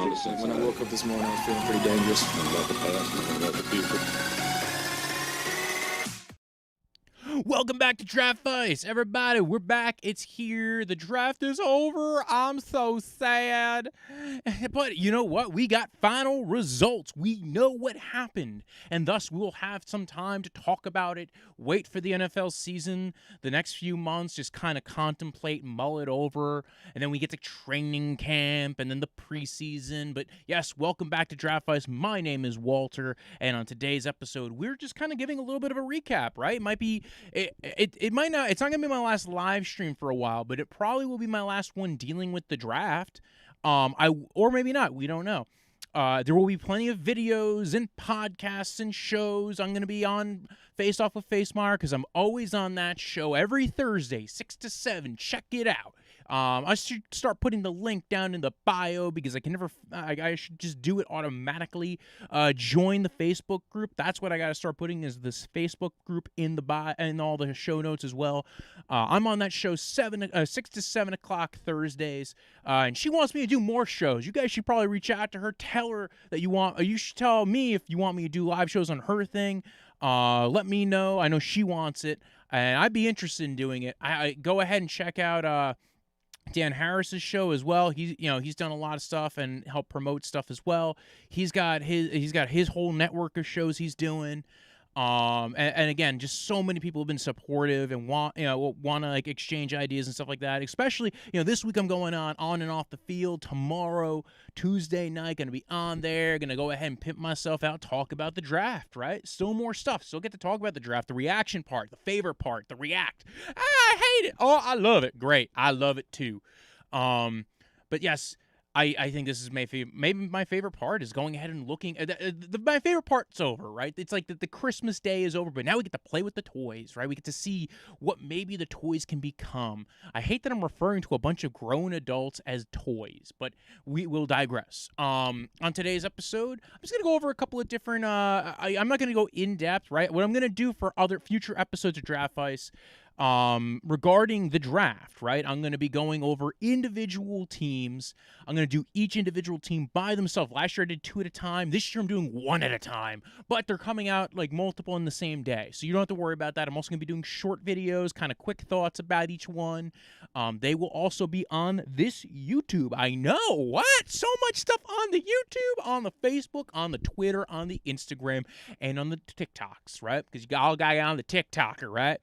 to Cincinnati. When I woke up this morning, I was feeling pretty dangerous. About the past and about the future. Welcome back to Draftvice, everybody. We're back. It's here. The draft is over. I'm so sad. But you know what? We got final results. We know what happened, and thus we'll have some time to talk about it, wait for the NFL season, the next few months, just kind of contemplate, mull it over, and then we get to training camp and then the preseason. But yes, welcome back to Draftvice. My name is Walter, and on today's episode, we're just kind of giving a little bit of a recap, right? It might be It might not. It's not gonna be my last live stream for a while, but it probably will be my last one dealing with the draft. Or maybe not. We don't know. There will be plenty of videos and podcasts and shows. I'm gonna be on Face Off with Facemire because I'm always on that show every Thursday, 6 to 7. Check it out. I should start putting the link down in the bio because I can never. I should just do it automatically. Join the Facebook group. That's what I got to start putting is this Facebook group in the bio and all the show notes as well. I'm on that show 6 to 7 o'clock Thursdays, and she wants me to do more shows. You guys should probably reach out to her. Tell her that you want. You should tell me if you want me to do live shows on her thing. Let me know. I know she wants it, and I'd be interested in doing it. I go ahead and check out Dan Harris's show as well. He's done a lot of stuff and helped promote stuff as well. He's got his whole network of shows he's doing. And again, just so many people have been supportive and want to like exchange ideas and stuff like that. Especially, this week I'm going on and off the field. Tomorrow, Tuesday night, gonna be on there. Gonna go ahead and pimp myself out, talk about the draft, right? Still more stuff. Still get to talk about the draft, the reaction part, the favorite part, the react. I hate it. Oh, I love it. Great. I love it too. But yes, I think this is maybe my favorite part is going ahead and looking. My favorite part's over, right? It's like the Christmas day is over, but now we get to play with the toys, right? We get to see what maybe the toys can become. I hate that I'm referring to a bunch of grown adults as toys, but we will digress. On today's episode, I'm just going to go over a couple of different, I'm not going to go in depth, right? What I'm going to do for other future episodes of Draftvice, regarding the draft, right? I'm going to be going over individual teams. I'm going to do each individual team by themselves. Last year I did 2 at a time. This year I'm doing 1 at a time, but they're coming out like multiple in the same day. So you don't have to worry about that. I'm also going to be doing short videos, kind of quick thoughts about each one. They will also be on this YouTube. I know, what? So much stuff on the YouTube, on the Facebook, on the Twitter, on the Instagram, and on the TikToks, right? Because you all got on the TikToker, right?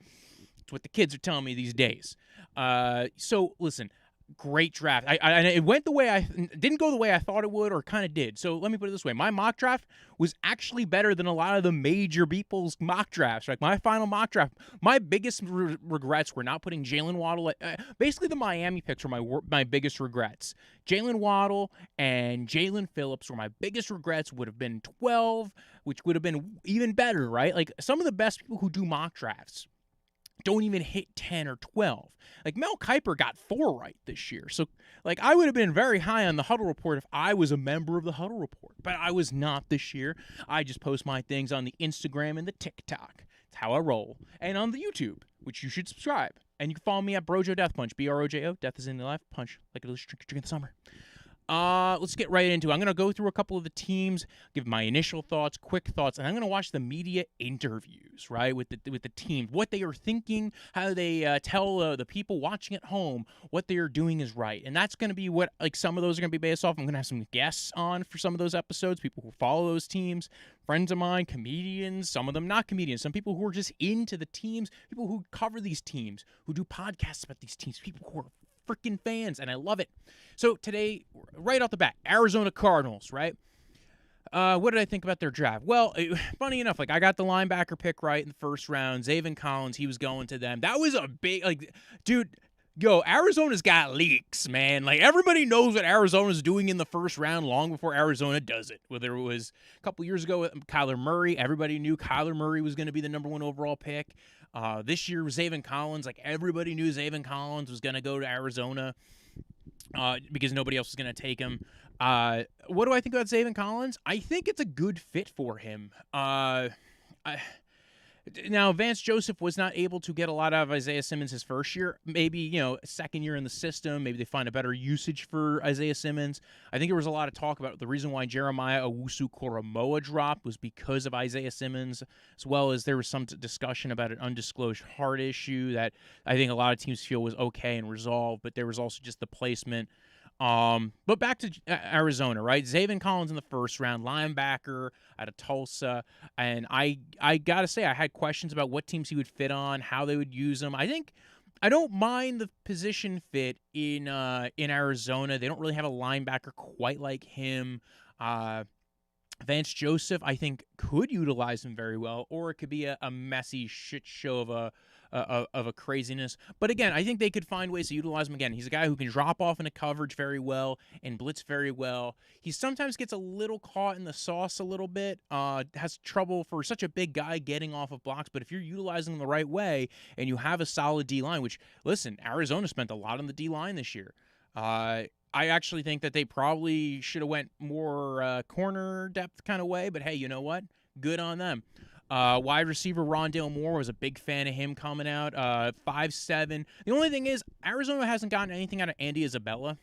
What the kids are telling me these days. So listen, great draft. It went the way didn't go the way I thought it would, or kind of did. So let me put it this way: my mock draft was actually better than a lot of the major people's mock drafts. Like my final mock draft, my biggest regrets were not putting Jalen Waddle. Basically, the Miami picks were my biggest regrets. Jalen Waddle and Jalen Phillips were my biggest regrets. Would have been 12, which would have been even better, right? Like some of the best people who do mock drafts don't even hit 10 or 12. Like Mel Kiper got 4 right this year. So like I would have been very high on the Huddle Report if I was a member of the Huddle Report, but I was not this year. I just post my things on the Instagram and the TikTok. It's how I roll. And on the YouTube, which you should subscribe. And you can follow me at Brojo Death Punch, BROJO, Death is in the life, punch, like a little drink in the summer. Let's get right into it. I'm going to go through a couple of the teams, give my initial thoughts, quick thoughts, and I'm going to watch the media interviews, right, with the team, what they are thinking, how they tell the people watching at home what they are doing is right. And that's going to be what, like, some of those are going to be based off. I'm going to have some guests on for some of those episodes, people who follow those teams, friends of mine, comedians, some of them not comedians, some people who are just into the teams, people who cover these teams, who do podcasts about these teams, people who are freaking fans, and I love it. So today, right off the bat, Arizona Cardinals, right? What did I think about their draft? Well, funny enough, like I got the linebacker pick right in the first round. Zaven Collins, he was going to them. That was a big, like, dude, Arizona's got leaks, man. Like everybody knows what Arizona's doing in the first round long before Arizona does it. Whether it was a couple years ago with Kyler Murray, everybody knew Kyler Murray was going to be the number 1 overall pick. This year, Zaven Collins, like everybody knew Zaven Collins was going to go to Arizona because nobody else was going to take him. What do I think about Zaven Collins? I think it's a good fit for him. Now, Vance Joseph was not able to get a lot out of Isaiah Simmons his first year. Maybe, second year in the system, maybe they find a better usage for Isaiah Simmons. I think there was a lot of talk about the reason why Jeremiah Owusu-Koramoah dropped was because of Isaiah Simmons, as well as there was some discussion about an undisclosed heart issue that I think a lot of teams feel was okay and resolved, but there was also just the placement. But back to Arizona, right? Zaven Collins in the first round, linebacker out of Tulsa. And I got to say, I had questions about what teams he would fit on, how they would use him. I don't mind the position fit in Arizona. They don't really have a linebacker quite like him. Vance Joseph, I think, could utilize him very well, or it could be a messy shit show of a craziness. But again, I think they could find ways to utilize him again. He's a guy who can drop off into coverage very well and blitz very well. He sometimes gets a little caught in the sauce a little bit, has trouble for such a big guy getting off of blocks. But if you're utilizing him the right way and you have a solid D-line, which, listen, Arizona spent a lot on the D-line this year. I actually think that they probably should have went more corner depth kind of way, but hey, you know what? Good on them. Wide receiver Rondale Moore, was a big fan of him coming out. 5'7". The only thing is, Arizona hasn't gotten anything out of Andy Isabella.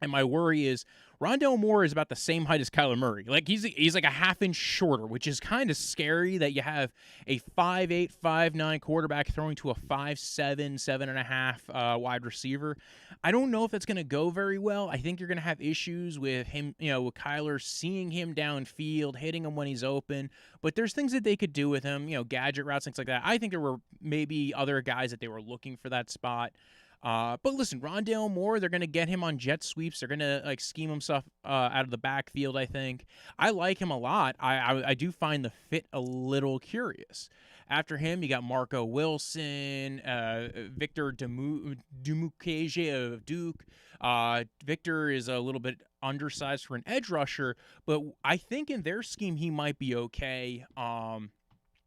And my worry is Rondale Moore is about the same height as Kyler Murray. Like he's like a half inch shorter, which is kind of scary that you have a 5'8", 5'9" quarterback throwing to a 5'7", 7.5 wide receiver. I don't know if that's going to go very well. I think you're going to have issues with him, with Kyler seeing him downfield, hitting him when he's open. But there's things that they could do with him, gadget routes, things like that. I think there were maybe other guys that they were looking for that spot. But listen, Rondale Moore, they're going to get him on jet sweeps. They're going to scheme him stuff out of the backfield, I think. I like him a lot. I do find the fit a little curious. After him, you got Marco Wilson, Victor Dumukege of Duke. Victor is a little bit undersized for an edge rusher, but I think in their scheme he might be okay.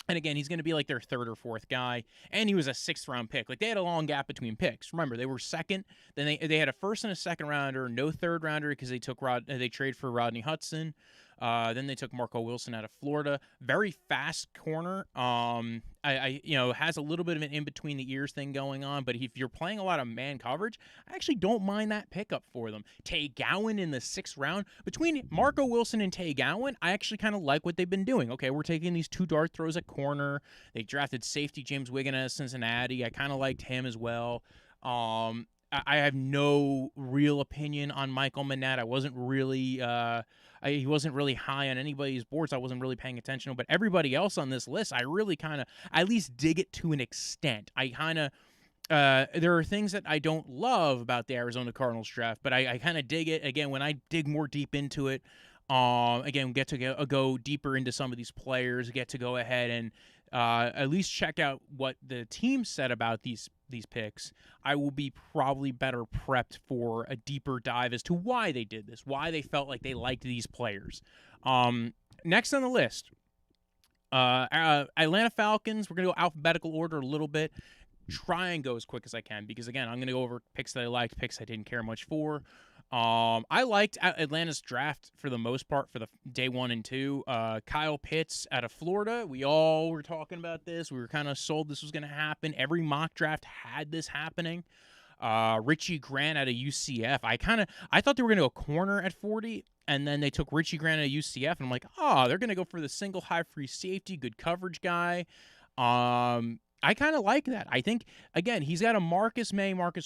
And again, he's going to be like their third or fourth guy. And he was a sixth-round pick. Like, they had a long gap between picks. Remember, they were second. Then they had a first and a second rounder, no third rounder because they traded for Rodney Hudson. Then they took Marco Wilson out of Florida. Very fast corner. Has a little bit of an in-between the ears thing going on. But if you're playing a lot of man coverage, I actually don't mind that pickup for them. Tay Gowan in the sixth round. Between Marco Wilson and Tay Gowan, I actually kind of like what they've been doing. Okay, we're taking these two dart throws at corner. They drafted safety James Wiggin out of Cincinnati. I kind of liked him as well. I have no real opinion on Michael Manette. I wasn't really he wasn't really high on anybody's boards. I wasn't really paying attention to, but everybody else on this list, I really kind of at least dig it to an extent. I kind of there are things that I don't love about the Arizona Cardinals draft, but I kind of dig it. Again, when I dig more deep into it, get to go deeper into some of these players, get to go ahead and at least check out what the team said about these picks, I will be probably better prepped for a deeper dive as to why they did this, why they felt like they liked these players. Next on the list, Atlanta Falcons. We're going to go alphabetical order a little bit. Try and go as quick as I can because, again, I'm going to go over picks that I liked, picks I didn't care much for. I liked Atlanta's draft for the most part for the day 1 and 2. Kyle Pitts out of Florida. We all were talking about this. We were kind of sold this was going to happen. Every mock draft had this happening. Richie Grant out of UCF. I thought they were going to go corner at 40, and then they took Richie Grant out of UCF, and I'm like, they're going to go for the single high free safety, good coverage guy. I kind of like that. I think, again, he's got a Marcus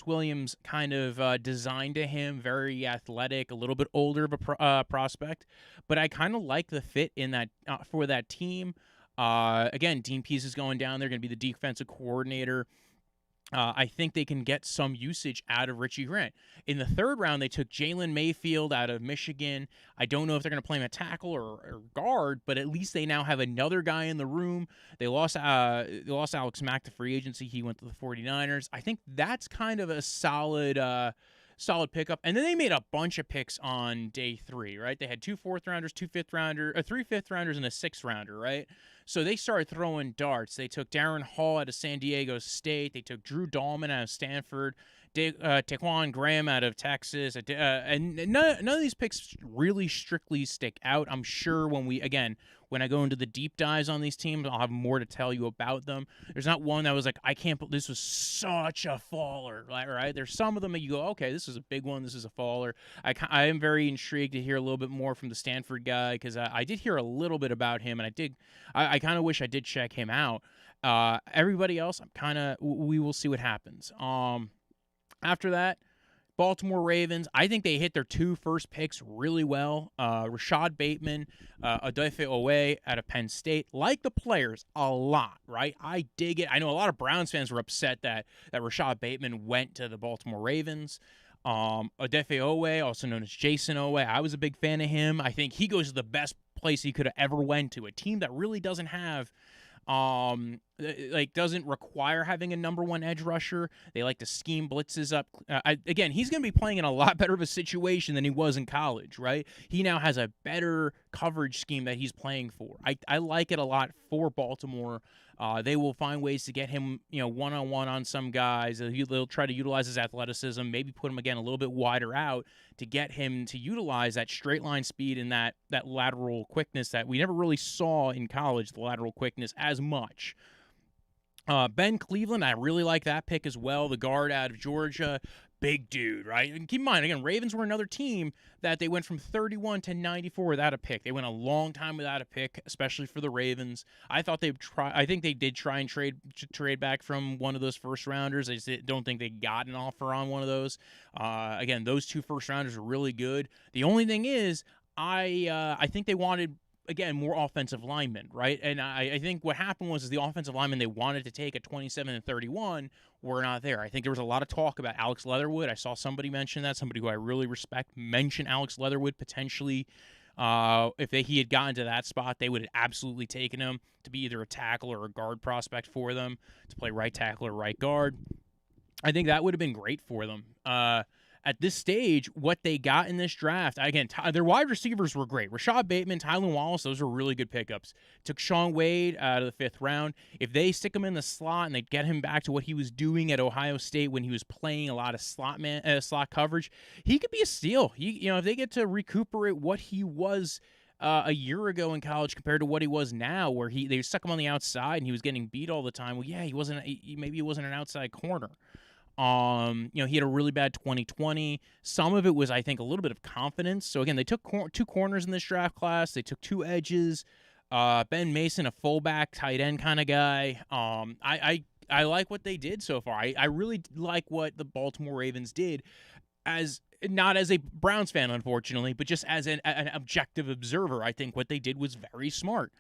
Williams kind of design to him, very athletic, a little bit older of a prospect, but I kind of like the fit in that for that team. Again, Dean Pease is going down there, going to be the defensive coordinator. I think they can get some usage out of Richie Grant. In the third round, they took Jalen Mayfield out of Michigan. I don't know if they're going to play him at tackle or guard, but at least they now have another guy in the room. They lost Alex Mack to free agency. He went to the 49ers. I think that's kind of a solid pickup. And then they made a bunch of picks on day 3, right? They had 2 4th-rounders, 2 5th-rounders, 3 5th-rounders, and a 6th-rounder, right? So they started throwing darts. They took Darren Hall out of San Diego State. They took Drew Dahlman out of Stanford. Taquan Graham out of Texas, and none of these picks really strictly stick out. I'm sure when I go into the deep dives on these teams, I'll have more to tell you about them. There's not one that was like, I can't believe this was such a faller, right? There's some of them that you go, okay, this is a big one, this is a faller. I am very intrigued to hear a little bit more from the Stanford guy, because I did hear a little bit about him, and I kind of wish I did check him out. Everybody else, we will see what happens. After that, Baltimore Ravens, I think they hit their 2 first picks really well. Rashad Bateman, Odafe Owe out of Penn State. Like the players a lot, right? I dig it. I know a lot of Browns fans were upset that Rashad Bateman went to the Baltimore Ravens. Odafe Owe, also known as Jason Owe, I was a big fan of him. I think he goes to the best place he could have ever went to, a team that really doesn't have doesn't require having a number 1 edge rusher. They like to scheme blitzes up. Again, he's going to be playing in a lot better of a situation than he was in college, right? He now has a better coverage scheme that he's playing for. I like it a lot for Baltimore. They will find ways to get him, one-on-one on some guys. They'll try to utilize his athleticism, maybe put him, again, a little bit wider out to get him to utilize that straight line speed and that lateral quickness that we never really saw in college, the lateral quickness, as much. Ben Cleveland, I really like that pick as well, the guard out of Georgia. Big dude, right? And keep in mind, again, Ravens were another team that they went from 31 to 94 without a pick. They went a long time without a pick, especially for the Ravens. I think they did try and trade back from one of those first rounders. I just don't think they got an offer on one of those. Again, those 2 first rounders are really good. The only thing is, I think they wanted, again, more offensive linemen, right? And I think what happened was the offensive linemen they wanted to take at 27 and 31 were not there. I think there was a lot of talk about Alex Leatherwood. I saw somebody mention that, somebody who I really respect mention Alex Leatherwood potentially. If he had gotten to that spot, they would have absolutely taken him to be either a tackle or a guard prospect for them, to play right tackle or right guard. I think that would have been great for them. At this stage, what they got in this draft, again, their wide receivers were great. Rashad Bateman, Tylan Wallace, those are really good pickups. Took Shaun Wade out of the 5th round. If they stick him in the slot and they get him back to what he was doing at Ohio State when he was playing a lot of slot coverage, he could be a steal. If they get to recuperate what he was a year ago in college compared to what he was now, where they stuck him on the outside and he was getting beat all the time. Well, yeah, maybe he wasn't an outside corner. He had a really bad 2020. Some of it was, I think, a little bit of confidence. So, again, they took 2 corners in this draft class. They took 2 edges. Ben Mason, a fullback, tight end kind of guy. I like what they did so far. I really like what the Baltimore Ravens did, not as a Browns fan, unfortunately, but just as an objective observer. I think what they did was very smart.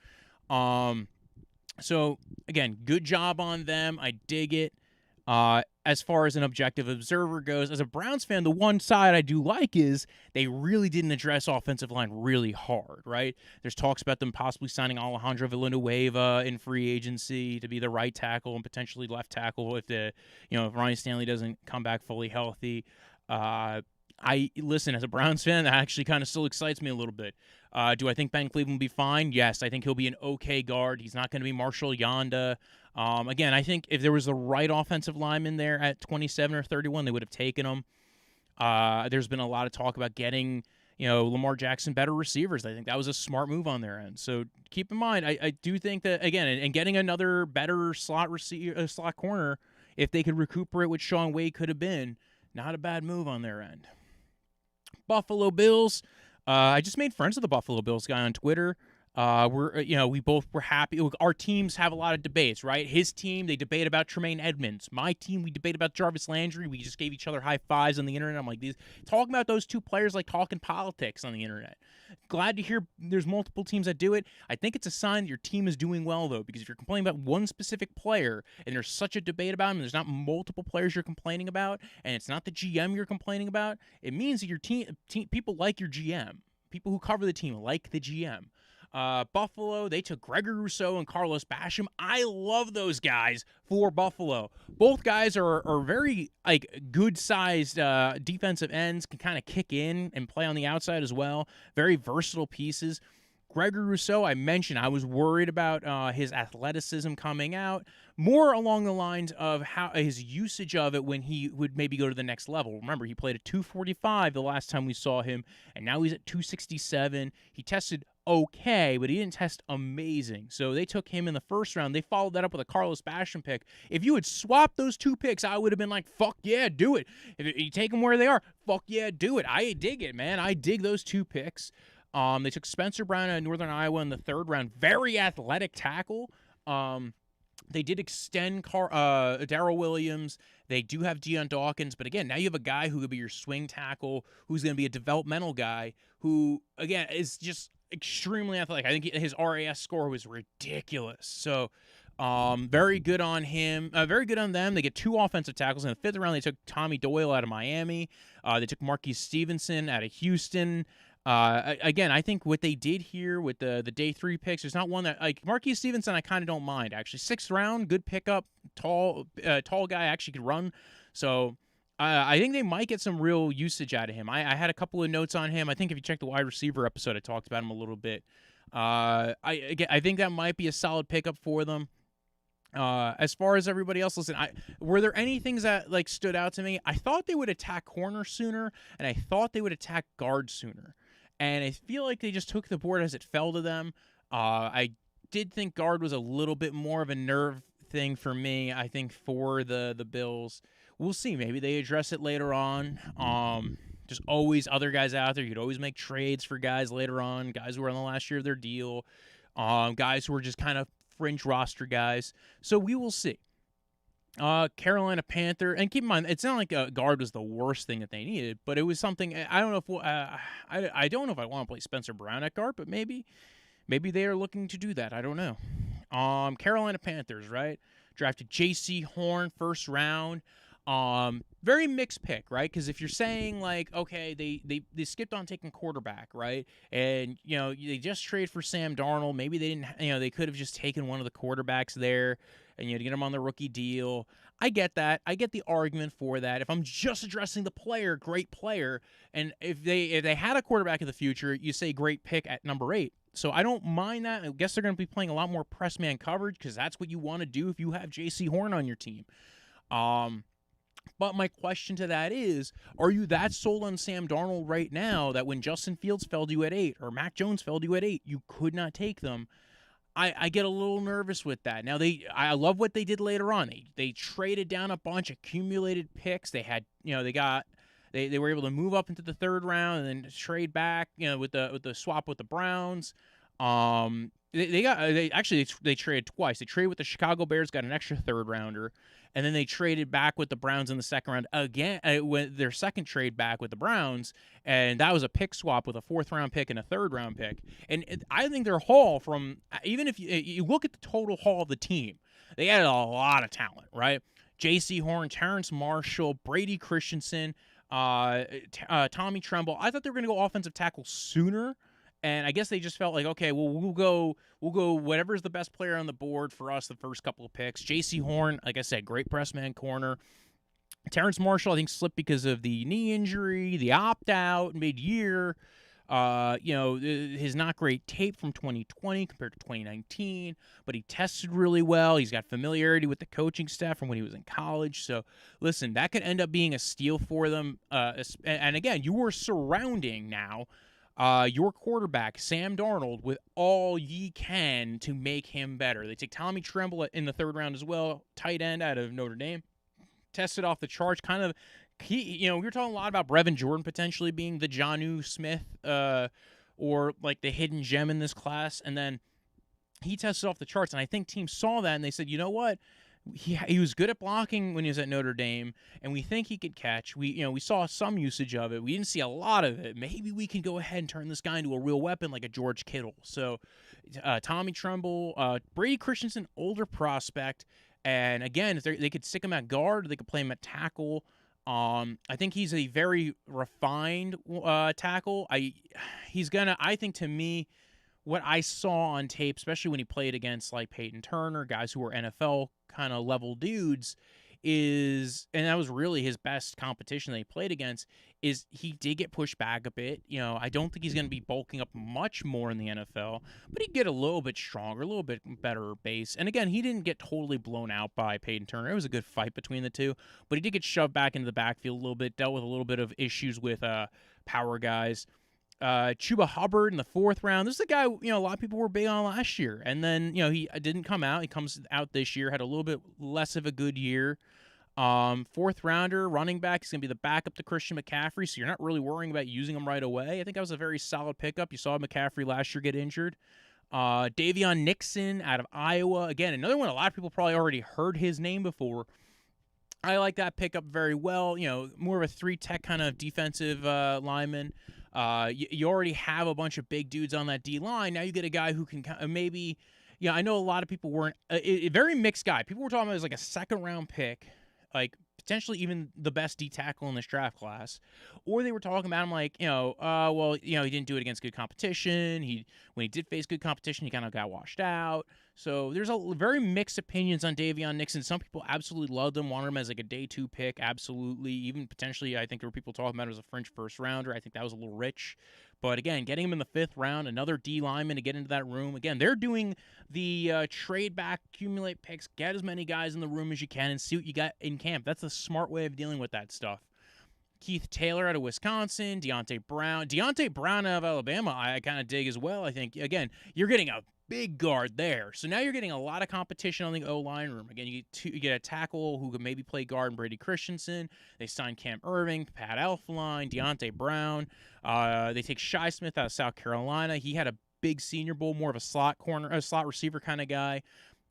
So, again, good job on them. I dig it. As far as an objective observer goes, as a Browns fan, the one side I do like is they really didn't address offensive line really hard, right? There's talks about them possibly signing Alejandro Villanueva in free agency to be the right tackle and potentially left tackle if Ryan Stanley doesn't come back fully healthy. Listen, as a Browns fan, that actually kind of still excites me a little bit. Do I think Ben Cleveland will be fine? Yes, I think he'll be an okay guard. He's not going to be Marshall Yanda. Again, I think if there was the right offensive lineman there at 27 or 31, they would have taken him. There's been a lot of talk about getting, Lamar Jackson better receivers. I think that was a smart move on their end. So keep in mind, I do think that, again, and getting another better slot corner, if they could recuperate what Shaun Wade could have been, not a bad move on their end. Buffalo Bills. I just made friends with the Buffalo Bills guy on Twitter. We both were happy. Our teams have a lot of debates, right? His team, they debate about Tremaine Edmonds. My team, we debate about Jarvis Landry. We just gave each other high fives on the internet. I'm like, talking about those 2 players like talking politics on the internet. Glad to hear there's multiple teams that do it. I think it's a sign that your team is doing well, though, because if you're complaining about one specific player and there's such a debate about him, and there's not multiple players you're complaining about, and it's not the GM you're complaining about, it means that your team people like your GM. People who cover the team like the GM. Buffalo, they took Gregory Rousseau and Carlos Basham. I love those guys for Buffalo. Both guys are very good-sized defensive ends, can kind of kick in and play on the outside as well. Very versatile pieces. Gregory Rousseau, I mentioned I was worried about his athleticism coming out, more along the lines of how his usage of it when he would maybe go to the next level. Remember, he played at 245 the last time we saw him, and now he's at 267. He tested okay, but he didn't test amazing. So they took him in the first round. They followed that up with a Carlos Basham pick. If you had swapped those 2 picks, I would have been like, fuck yeah, do it. If you take them where they are, fuck yeah, do it. I dig it, man. I dig those 2 picks. They took Spencer Brown out of Northern Iowa in the 3rd round. Very athletic tackle. They did extend Darrell Williams. They do have Dion Dawkins. But again, now you have a guy who could be your swing tackle, who's going to be a developmental guy, who, again, is just extremely athletic. I think his RAS score was ridiculous. So very good on him. Very good on them. They get 2 offensive tackles. In the 5th round, they took Tommy Doyle out of Miami. They took Marquise Stevenson out of Houston. Again, I think what they did here with the day 3 picks, there's not one that, like, Marquise Stevenson, I kind of don't mind, actually. 6th round, good pickup, tall guy, actually could run. So I think they might get some real usage out of him. I had a couple of notes on him. I think if you check the wide receiver episode, I talked about him a little bit. I think that might be a solid pickup for them. As far as everybody else, listen, were there any things that like stood out to me? I thought they would attack corner sooner, and I thought they would attack guard sooner. And I feel like they just took the board as it fell to them. I did think guard was a little bit more of a nerve thing for me, I think, for the Bills. We'll see. Maybe they address it later on. Just always other guys out there. You could always make trades for guys later on, guys who are on the last year of their deal, guys who are just kind of fringe roster guys. So we will see. Carolina Panther, and keep in mind, it's not like a guard was the worst thing that they needed, but it was something. I don't know if I don't know if I want to play Spencer Brown at guard, but maybe they are looking to do that. I don't know. Carolina Panthers, right? Drafted J.C. Horn 1st round. Very mixed pick, right? Because if you're saying like, okay, they skipped on taking quarterback, right? And they just traded for Sam Darnold. Maybe they didn't. They could have just taken one of the quarterbacks there, and to get him on the rookie deal. I get that. I get the argument for that. If I'm just addressing the player, great player, and if they had a quarterback in the future, you say great pick at number 8. So I don't mind that. I guess they're going to be playing a lot more press man coverage because that's what you want to do if you have J.C. Horn on your team. But my question to that is, are you that sold on Sam Darnold right now that when Justin Fields fell to you at 8 or Mac Jones fell to you at 8, you could not take them? I get a little nervous with that. Now I love what they did later on. They traded down a bunch, accumulated picks. They had they were able to move up into the 3rd round and then trade back with the swap with the Browns. They traded twice. They traded with the Chicago Bears, got an extra 3rd rounder, and then they traded back with the Browns in the 2nd round again. With their second trade back with the Browns, and that was a pick swap with a 4th round pick and a 3rd round pick. And I think their haul from, even if you look at the total haul of the team, they added a lot of talent, right? J.C. Horn, Terrence Marshall, Brady Christensen, Tommy Tremble. I thought they were going to go offensive tackle sooner. And I guess they just felt like, okay, well, we'll go whatever's the best player on the board for us the first couple of picks. J.C. Horn, like I said, great press man corner. Terrence Marshall, I think, slipped because of the knee injury, the opt-out mid-year. His not great tape from 2020 compared to 2019, but he tested really well. He's got familiarity with the coaching staff from when he was in college. So, listen, that could end up being a steal for them. And again, you are surrounding now your quarterback, Sam Darnold, with all ye can to make him better. They take Tommy Tremble in the 3rd round as well, tight end out of Notre Dame. Tested off the charts, kind of. We were talking a lot about Brevin Jordan potentially being the Jonnu Smith or like the hidden gem in this class, and then he tested off the charts, and I think teams saw that and they said, you know what? He was good at blocking when he was at Notre Dame, and we think he could catch. We saw some usage of it. We didn't see a lot of it. Maybe we can go ahead and turn this guy into a real weapon like a George Kittle. So Tommy Tremble, Brady Christensen, older prospect, and again, if they could stick him at guard, they could play him at tackle. I think he's a very refined tackle. I think to me, what I saw on tape, especially when he played against like Peyton Turner, guys who were NFL kind of level dudes, is, and that was really his best competition that he played against, is he did get pushed back a bit. I don't think he's going to be bulking up much more in the NFL, but he'd get a little bit stronger, a little bit better base. And again, he didn't get totally blown out by Peyton Turner. It was a good fight between the two, but he did get shoved back into the backfield a little bit, dealt with a little bit of issues with power guys. Chuba Hubbard in the 4th round. This is a guy, a lot of people were big on last year. And then, he didn't come out. He comes out this year, had a little bit less of a good year. 4th rounder, running back. He's going to be the backup to Christian McCaffrey, so you're not really worrying about using him right away. I think that was a very solid pickup. You saw McCaffrey last year get injured. Davion Nixon out of Iowa. Again, another one a lot of people probably already heard his name before. I like that pickup very well. More of a 3-tech kind of defensive lineman. You already have a bunch of big dudes on that D-line. Now you get a guy who can maybe, I know a lot of people weren't, a very mixed guy. People were talking about it as like a 2nd-round pick, like potentially even the best D-tackle in this draft class. Or they were talking about him like, he didn't do it against good competition. When he did face good competition, he kind of got washed out. So there's a very mixed opinions on Davion Nixon. Some people absolutely loved him, wanted him as like a day 2 pick, absolutely. Even potentially, I think there were people talking about him as a fringe 1st rounder. I think that was a little rich. But again, getting him in the 5th round, another D lineman to get into that room. Again, they're doing the trade back, accumulate picks, get as many guys in the room as you can, and see what you got in camp. That's a smart way of dealing with that stuff. Keith Taylor out of Wisconsin, Deontay Brown out of Alabama, I kind of dig as well. I think, again, you're getting a big guard there. So now you're getting a lot of competition on the O-line room. Again, you get a tackle who could maybe play guard in Brady Christensen. They signed Cam Irving, Pat Elflein, Deontay Brown. They take Shi Smith out of South Carolina. He had a big Senior Bowl, more of a slot receiver kind of guy.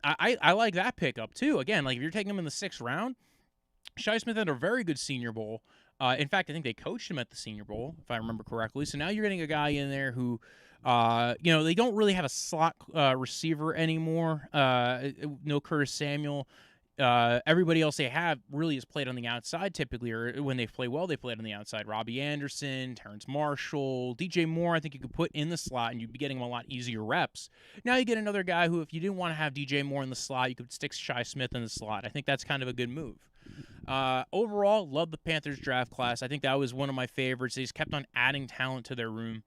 I like that pickup too. Again, like if you're taking him in the 6th round, Shi Smith had a very good Senior Bowl. In fact, I think they coached him at the Senior Bowl, if I remember correctly. So now you're getting a guy in there who, they don't really have a slot receiver anymore. No Curtis Samuel. Everybody else they have really has played on the outside typically, or when they play well, they played on the outside. Robbie Anderson, Terrence Marshall, DJ Moore, I think you could put in the slot and you'd be getting him a lot easier reps. Now you get another guy who, if you didn't want to have DJ Moore in the slot, you could stick Shi Smith in the slot. I think that's kind of a good move. Overall, love the Panthers draft class. I think that was one of my favorites. They just kept on adding talent to their room.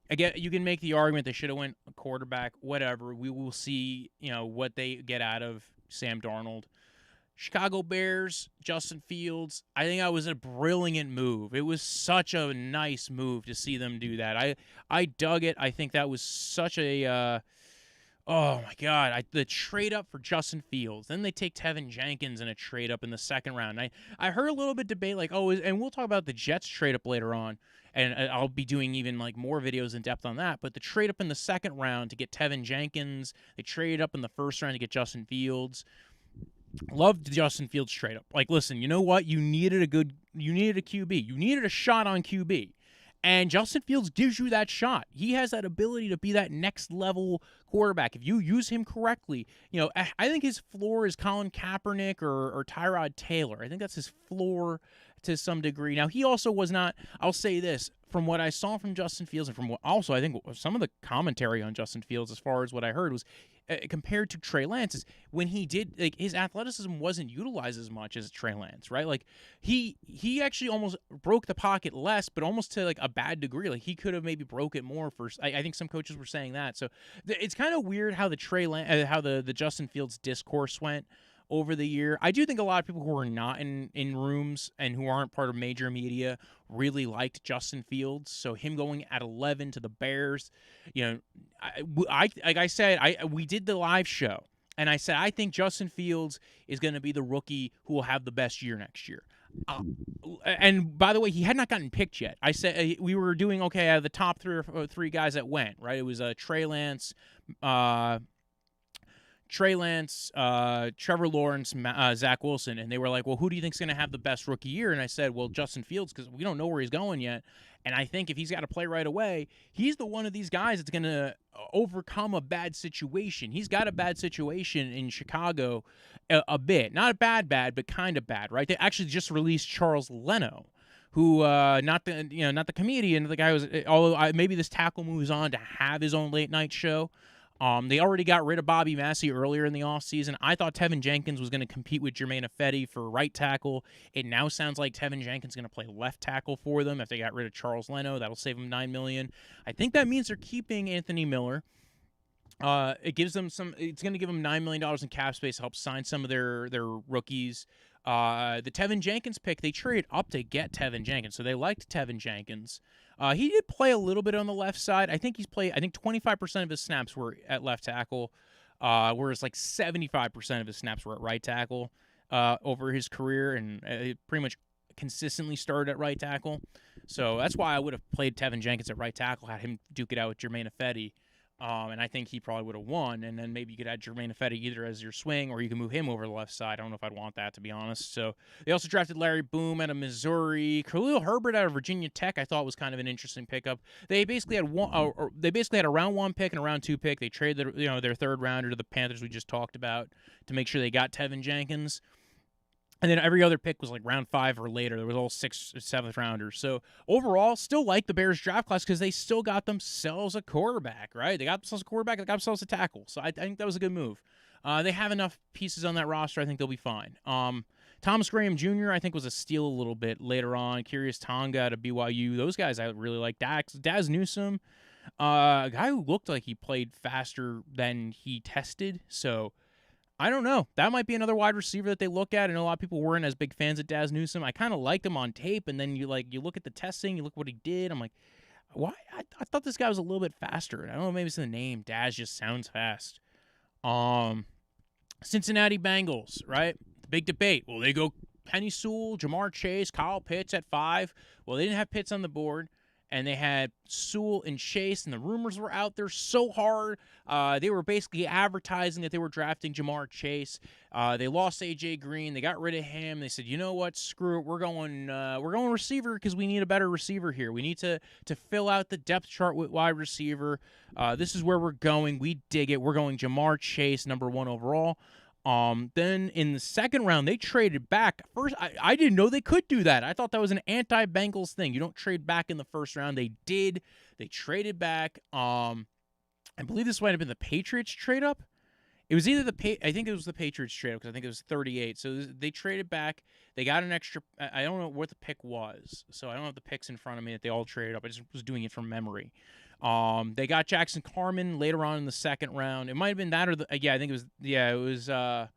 Again, you can make the argument they should have went a quarterback, whatever. We will see, what they get out of Sam Darnold. Chicago Bears, Justin Fields. I think that was a brilliant move. It was such a nice move to see them do that. I dug it. I think that was such a oh my God, the trade up for Justin Fields. Then they take Tevin Jenkins in a trade up in the 2nd round. I heard a little bit debate like, and we'll talk about the Jets trade up later on, and I'll be doing even like more videos in depth on that. But the trade up in the 2nd round to get Tevin Jenkins, they traded up in the 1st round to get Justin Fields. Loved the Justin Fields trade up. Like, listen, you know what? You needed a QB. You needed a shot on QB. And Justin Fields gives you that shot. He has that ability to be that next level quarterback. If you use him correctly, I think his floor is Colin Kaepernick or Tyrod Taylor. I think that's his floor to some degree. Now, he also was not, I'll say this, from what I saw from Justin Fields and from what also I think some of the commentary on Justin Fields, as far as what I heard, was compared to Trey Lance, is when he did, like, his athleticism wasn't utilized as much as Trey Lance, right? Like, he actually almost broke the pocket less, but almost to like a bad degree. Like, he could have maybe broke it more for, I think some coaches were saying that. So it's kind of weird how the Justin Fields discourse went over the year. I do think a lot of people who are not in rooms and who aren't part of major media really liked Justin Fields. So him going at 11 to the Bears, we did the live show, and I said I think Justin Fields is going to be the rookie who will have the best year next year. And by the way, he had not gotten picked yet. I said we were doing okay out of the top three guys that went, right? It was Trey Lance, Trevor Lawrence, Zach Wilson, and they were like, well, who do you think's going to have the best rookie year? And I said, well, Justin Fields, because we don't know where he's going yet. And I think if he's got to play right away, he's the one of these guys that's going to overcome a bad situation. He's got a bad situation in Chicago a bit. Not a bad, but kind of bad, right? They actually just released Charles Leno, who not the comedian, the guy who was, although maybe this tackle moves on to have his own late night show They already got rid of Bobby Massey earlier in the offseason. I thought Tevin Jenkins was going to compete with Jermaine Ifedi for right tackle. It now sounds like Tevin Jenkins is going to play left tackle for them if they got rid of Charles Leno. That'll save them $9 million. I think that means they're keeping Anthony Miller. It gives them some. It's going to give them $9 million in cap space to help sign some of their rookies. The Tevin Jenkins pick, they traded up to get Tevin Jenkins, so they liked Tevin Jenkins. He did play a little bit on the left side. I think 25% of his snaps were at left tackle, whereas like 75% of his snaps were at right tackle over his career, and he pretty much consistently started at right tackle. So that's why I would have played Tevin Jenkins at right tackle, had him duke it out with Jermaine Ifedi. And I think he probably would have won, and then maybe you could add Jermaine Ifedi either as your swing, or you can move him over the left side. I don't know if I'd want that, to be honest. So they also drafted Larry Boom out of Missouri. Khalil Herbert out of Virginia Tech I thought was kind of an interesting pickup. They basically had a round 1 pick and a round 2 pick. They traded their third rounder to the Panthers we just talked about to make sure they got Tevin Jenkins. And then every other pick was like round 5 or later. There was all 6th or 7th rounders. So overall, still like the Bears draft class because they still got themselves a quarterback, right? They got themselves a quarterback. They got themselves a tackle. So I think that was a good move. They have enough pieces on that roster. I think they'll be fine. Thomas Graham Jr., I think, was a steal a little bit later on. Curious Tonga out of BYU. Those guys I really like. Daz Newsome, a guy who looked like he played faster than he tested. So I don't know. That might be another wide receiver that they look at. I know a lot of people weren't as big fans of Daz Newsome. I kind of liked him on tape, and then you look at the testing, you look what he did. I'm like, why? I thought this guy was a little bit faster. I don't know, maybe it's the name. Daz just sounds fast. Cincinnati Bengals, right? The big debate. Will they go Penny Sewell, Jamar Chase, Kyle Pitts at 5? Well, they didn't have Pitts on the board. And they had Sewell and Chase, and the rumors were out there so hard. They were basically advertising that they were drafting Jamar Chase. They lost A.J. Green. They got rid of him. They said, you know what, screw it. We're going receiver because we need a better receiver here. We need to fill out the depth chart with wide receiver. This is where we're going. We dig it. We're going Jamar Chase, number 1 overall. Then in the second round, they traded back. First, I didn't know they could do that. I thought that was an anti-Bengals thing. You don't trade back in the first round. They did. They traded back. I believe this might have been the Patriots trade up. It was either I think it was the Patriots trade up because I think it was 38. So they traded back. They got an extra. I don't know what the pick was, so I don't have the picks in front of me that they all traded up. I just was doing it from memory. They got Jackson Carman later on in the second round. It might have been that or I think it was. I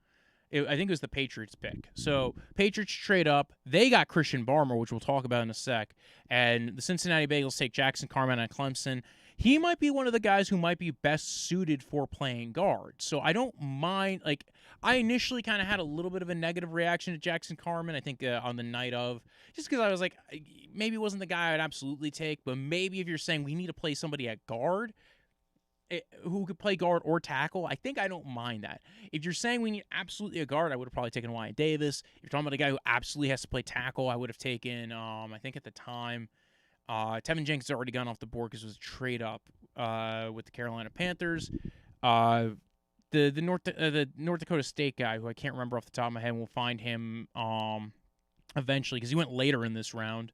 think it was the Patriots pick. So Patriots trade up. They got Christian Barmore, which we'll talk about in a sec. And the Cincinnati Bengals take Jackson Carman out of Clemson. He might be one of the guys who might be best suited for playing guard. So I don't mind. Like, I initially kind of had a little bit of a negative reaction to Jackson Carman, I think, on the night of. Just because I was like, maybe it wasn't the guy I'd absolutely take. But maybe if you're saying we need to play somebody at guard who could play guard or tackle, I think I don't mind that. If you're saying we need absolutely a guard, I would have probably taken Wyatt Davis. If you're talking about a guy who absolutely has to play tackle, I would have taken, I think at the time, Tevin Jenkins had already gone off the board because it was a trade up with the Carolina Panthers. The North Dakota State guy, who I can't remember off the top of my head, we'll find him eventually because he went later in this round.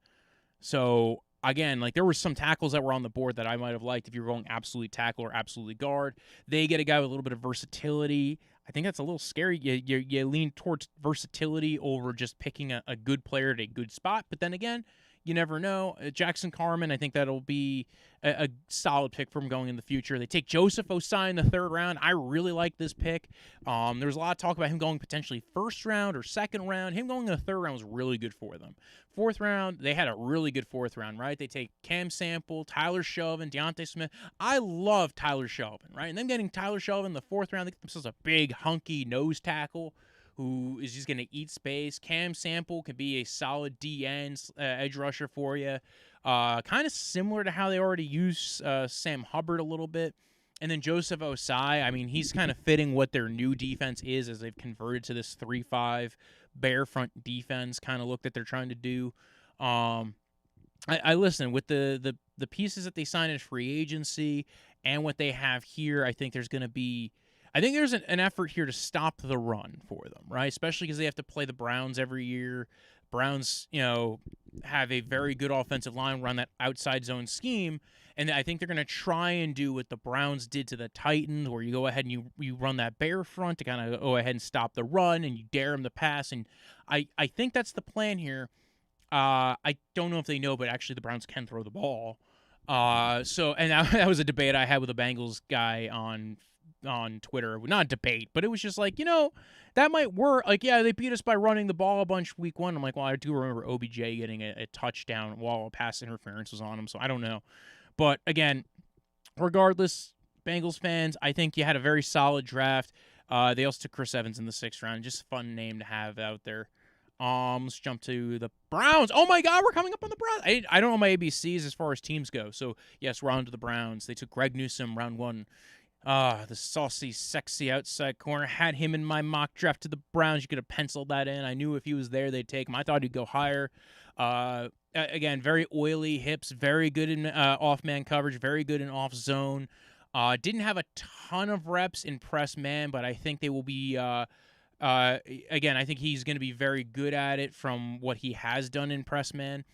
So again, like there were some tackles that were on the board that I might have liked if you were going absolutely tackle or absolutely guard. They get a guy with a little bit of versatility. I think that's a little scary. You lean towards versatility over just picking a good player at a good spot. But then again, you never know. Jackson Carman, I think that'll be a solid pick for him going in the future. They take Joseph Osai in the third round. I really like this pick. There was a lot of talk about him going potentially first round or second round. Him going in the third round was really good for them. Fourth round, they had a really good fourth round, right? They take Cam Sample, Tyler Shelvin, Deontay Smith. I love Tyler Shelvin, right? And them getting Tyler Shelvin in the fourth round, they get themselves a big, hunky nose tackle who is just going to eat space. Cam Sample can be a solid DN edge rusher for you. Kind of similar to how they already use Sam Hubbard a little bit. And then Joseph Osai, I mean, he's kind of fitting what their new defense is as they've converted to this 3-5 bear front defense kind of look that they're trying to do. I listen, with the pieces that they sign in free agency and what they have here, I think there's going to be there's an effort here to stop the run for them, right? Especially because they have to play the Browns every year. Browns, have a very good offensive line, run that outside zone scheme, and I think they're going to try and do what the Browns did to the Titans, where you go ahead and you run that bear front to kind of go ahead and stop the run, and you dare them to pass, and I think that's the plan here. I don't know if they know, but actually the Browns can throw the ball. That was a debate I had with a Bengals guy on Twitter. Not a debate, but it was just like, that might work. Like, yeah, they beat us by running the ball a bunch week 1. I'm like, well, I do remember OBJ getting a touchdown while a pass interference was on him, so I don't know. But, again, regardless, Bengals fans, I think you had a very solid draft. They also took Chris Evans in the 6th round. Just a fun name to have out there. Let's jump to the Browns. Oh, my God, we're coming up on the Browns. I don't know my ABCs as far as teams go. So, yes, we're on to the Browns. They took Greg Newsome, round 1. The saucy, sexy outside corner. Had him in my mock draft to the Browns. You could have penciled that in. I knew if he was there, they'd take him. I thought he'd go higher. Again, very oily hips, very good in off-man coverage, very good in off-zone. Didn't have a ton of reps in press man, but I think they will be again, I think he's going to be very good at it from what he has done in press man.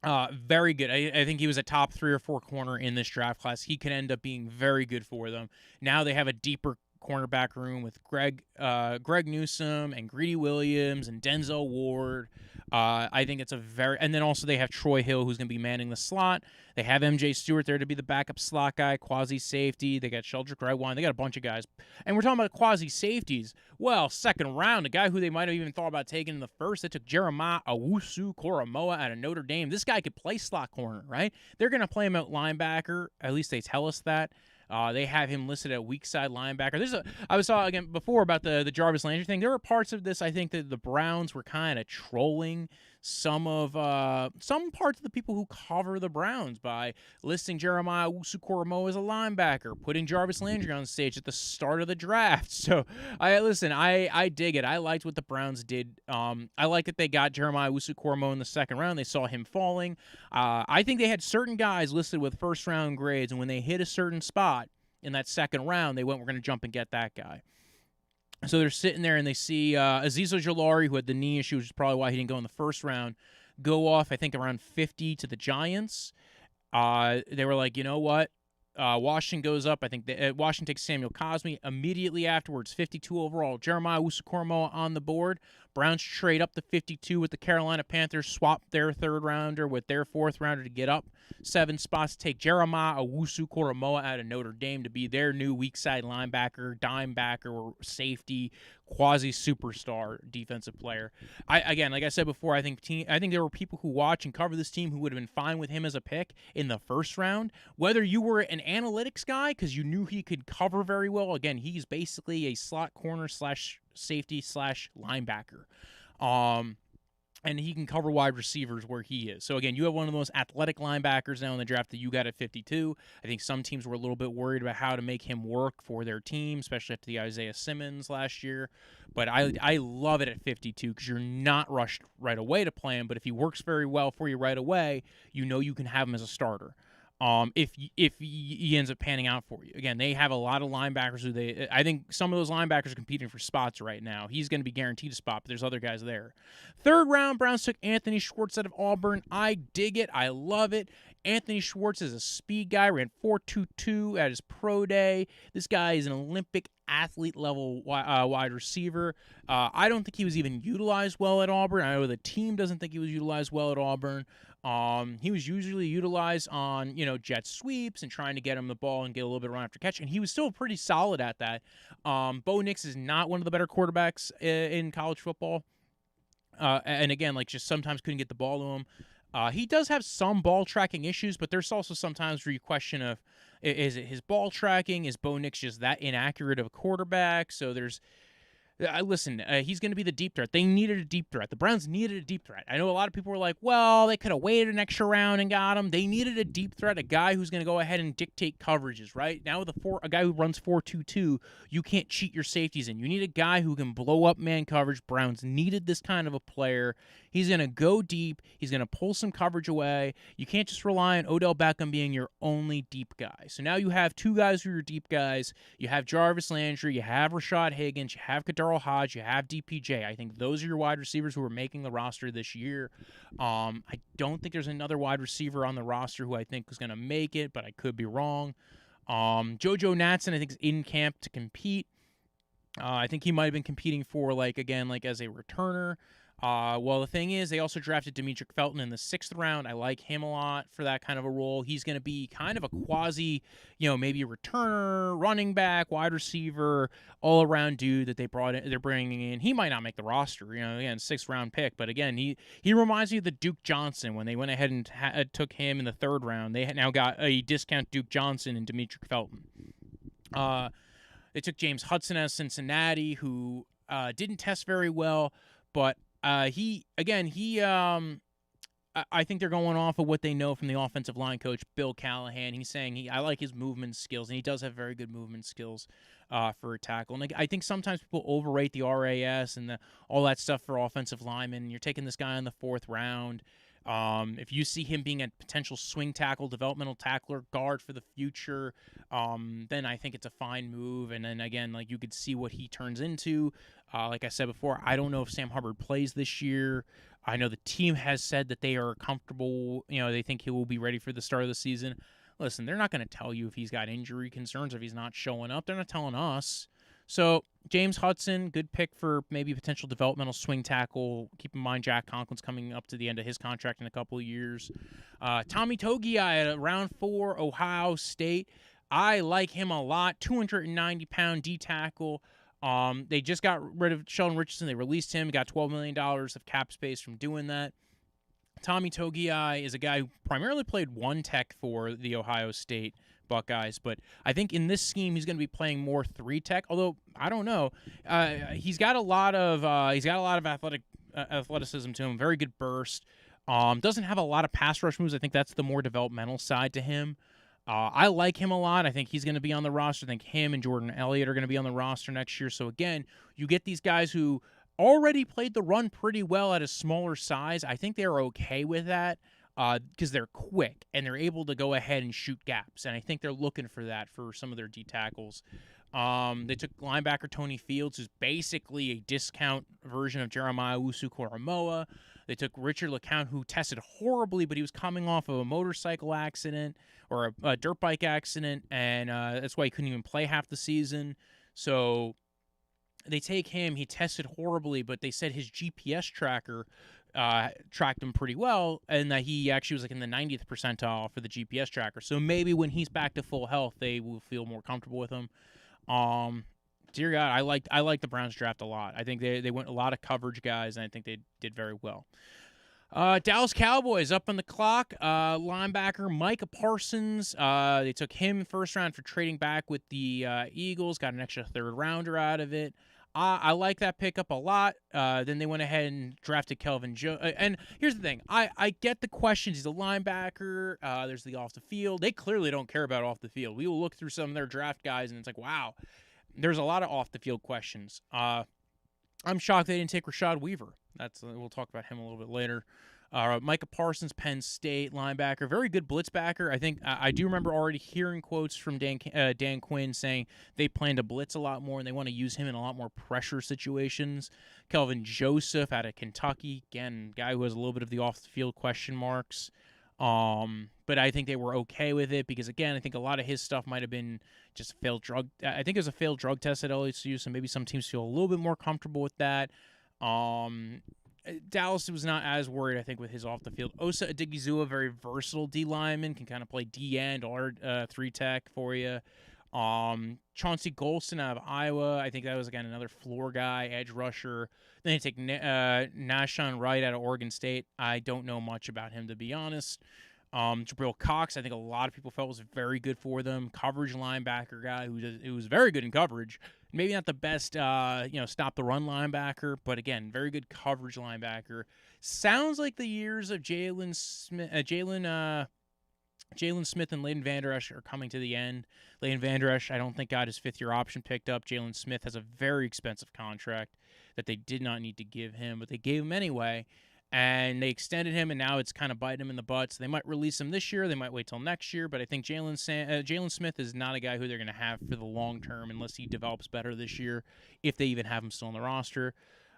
Very good. I think he was a top 3 or 4 corner in this draft class. He can end up being very good for them. Now they have a deeper cornerback room with Greg Newsome and Greedy Williams and Denzel Ward. I think it's and then also they have Troy Hill, who's going to be manning the slot. They have MJ Stewart there to be the backup slot guy, quasi safety. They got Sheldrick Redwine. They got a bunch of guys. And we're talking about quasi safeties. Well, 2nd round, a guy who they might have even thought about taking in the 1st. They took Jeremiah Owusu-Koramoah out of Notre Dame. This guy could play slot corner, right? They're going to play him at linebacker. At least they tell us that. They have him listed at weak side linebacker. I was talking again before about the Jarvis Landry thing. There were parts of this I think that the Browns were kind of trolling some parts of the people who cover the Browns by listing Jeremiah Owusu-Koramoah as a linebacker, putting Jarvis Landry on stage at the start of the draft. So I dig it. I liked what the Browns did. I like that they got Jeremiah Owusu-Koramoah in the 2nd round. They saw him falling. I think they had certain guys listed with 1st round grades, and when they hit a certain spot in that 2nd round, they went, we're going to jump and get that guy. So they're sitting there and they see Azeez Ojulari, who had the knee issue, which is probably why he didn't go in the 1st round, go off, I think, around 50 to the Giants. They were like, you know what? Washington goes up. I think Washington takes Samuel Cosmi. Immediately afterwards, 52 overall, Jeremiah Owusu-Koramoah on the board. Browns trade up to 52 with the Carolina Panthers, swap their 3rd rounder with their 4th rounder to get up 7 spots, take Jeremiah Owusu-Koramoah out of Notre Dame to be their new weak side linebacker, dime backer, or safety, quasi-superstar defensive player. Again, like I said before, I think there were people who watch and cover this team who would have been fine with him as a pick in the 1st round. Whether you were an analytics guy because you knew he could cover very well. Again, he's basically a slot corner / safety / linebacker. And he can cover wide receivers where he is. So, again, you have one of the most athletic linebackers now in the draft that you got at 52. I think some teams were a little bit worried about how to make him work for their team, especially after the Isaiah Simmons last year. But I love it at 52 because you're not rushed right away to play him. But if he works very well for you right away, you know you can have him as a starter. If he ends up panning out for you. Again, they have a lot of linebackers who I think some of those linebackers are competing for spots right now. He's going to be guaranteed a spot, but there's other guys there. 3rd round, Browns took Anthony Schwartz out of Auburn. I dig it. I love it. Anthony Schwartz is a speed guy, ran 4.22 at his pro day. This guy is an Olympic athlete level wide receiver. I don't think he was even utilized well at Auburn. I know the team doesn't think he was utilized well at Auburn. He was usually utilized on, jet sweeps and trying to get him the ball and get a little bit of run after catch, and he was still pretty solid at that. Bo Nix is not one of the better quarterbacks in college football. And again, just sometimes couldn't get the ball to him. He does have some ball tracking issues, but there's also sometimes where you question is it his ball tracking? Is Bo Nix just that inaccurate of a quarterback? So there's he's going to be the deep threat. They needed a deep threat. The Browns needed a deep threat. I know a lot of people were like, well, they could have waited an extra round and got him. They needed a deep threat, a guy who's going to go ahead and dictate coverages, right? Now with a guy who runs 4.22, you can't cheat your safeties in. You need a guy who can blow up man coverage. Browns needed this kind of a player. He's going to go deep. He's going to pull some coverage away. You can't just rely on Odell Beckham being your only deep guy. So now you have 2 guys who are your deep guys. You have Jarvis Landry. You have Rashad Higgins. You have Kadar Darrell Hodge, you have DPJ. I think those are your wide receivers who are making the roster this year. I don't think there's another wide receiver on the roster who I think is going to make it, but I could be wrong. JoJo Natson, I think, is in camp to compete. I think he might have been competing for, as a returner. Well, the thing is, they also drafted Demetric Felton in the 6th round. I like him a lot for that kind of a role. He's going to be kind of a quasi, maybe a returner, running back, wide receiver, all-around dude that they're bringing in. He might not make the roster, again, 6th round pick. But again, he reminds me of the Duke Johnson when they went ahead and took him in the 3rd round. They now got a discount Duke Johnson and Demetric Felton. They took James Hudson out of Cincinnati, who didn't test very well, but I think they're going off of what they know from the offensive line coach, Bill Callahan. He's saying I like his movement skills, and he does have very good movement skills for a tackle. And I think sometimes people overrate the RAS and all that stuff for offensive linemen. You're taking this guy in the 4th round. If you see him being a potential swing tackle, developmental tackler, guard for the future, then I think it's a fine move. And then again, you could see what he turns into. Like I said before, I don't know if Sam Hubbard plays this year. I know the team has said that they are comfortable. They think he will be ready for the start of the season. Listen, they're not going to tell you if he's got injury concerns, if he's not showing up. They're not telling us. So James Hudson, good pick for maybe potential developmental swing tackle. Keep in mind Jack Conklin's coming up to the end of his contract in a couple of years. Tommy Togiai at round 4, Ohio State. I like him a lot. 290-pound D tackle. They just got rid of Sheldon Richardson. They released him. He got $12 million of cap space from doing that. Tommy Togiai is a guy who primarily played 1 tech for the Ohio State Buckeyes, but I think in this scheme he's going to be playing more 3 tech. Although I don't know, he's got a lot of athleticism to him. Very good burst. Doesn't have a lot of pass rush moves. I think that's the more developmental side to him. I like him a lot. I think he's going to be on the roster. I think him and Jordan Elliott are going to be on the roster next year. So again, you get these guys who already played the run pretty well at a smaller size. I think they're okay with that. Because they're quick and they're able to go ahead and shoot gaps. And I think they're looking for that for some of their D tackles. They took linebacker Tony Fields, who's basically a discount version of Jeremiah Usu-Koramoah. They took Richard LeCount, who tested horribly, but he was coming off of a motorcycle accident or a dirt bike accident, and that's why he couldn't even play half the season. So they take him. He tested horribly, but they said his GPS tracker tracked him pretty well, and that he actually was in the 90th percentile for the GPS tracker. So maybe when he's back to full health, they will feel more comfortable with him. Dear God, I like the Browns draft a lot. I think they went a lot of coverage guys, and I think they did very well. Dallas Cowboys up on the clock. Linebacker Micah Parsons. They took him 1st round for trading back with the Eagles. Got an extra 3rd rounder out of it. I like that pickup a lot. Then they went ahead and drafted Kelvin Joe. And here's the thing. I get the questions. He's a linebacker. There's the off the field. They clearly don't care about off the field. We will look through some of their draft guys, and it's wow, there's a lot of off the field questions. I'm shocked they didn't take Rashad Weaver. We'll talk about him a little bit later. Micah Parsons, Penn State linebacker, very good blitz backer. I think I do remember already hearing quotes from Dan Quinn saying they plan to blitz a lot more and they want to use him in a lot more pressure situations. Kelvin Joseph out of Kentucky, again, guy who has a little bit of the off the field question marks. But I think they were okay with it because, again, I think a lot of his stuff might have been just failed drug. I think it was a failed drug test at LSU, so maybe some teams feel a little bit more comfortable with that. Dallas was not as worried, I think, with his off the field. Osa Odigizua, very versatile D lineman, can kind of play D end or 3 tech for you. Chauncey Golston out of Iowa, I think that was again another floor guy, edge rusher. Then they take Nashon Wright out of Oregon State. I don't know much about him, to be honest. Jabril Cox, I think a lot of people felt was very good for them. Coverage linebacker guy who was very good in coverage. Maybe not the best, stop the run linebacker, but again, very good coverage linebacker. Sounds like the years of Jalen Smith and Leighton Vander Esch are coming to the end. Leighton Vander Esch, I don't think got his 5th-year option picked up. Jalen Smith has a very expensive contract that they did not need to give him, but they gave him anyway. and they extended him, and now it's kind of biting him in the butt. So they might release him this year. They might wait till next year. But I think Jalen Smith is not a guy who they're going to have for the long term unless he develops better this year, if they even have him still on the roster.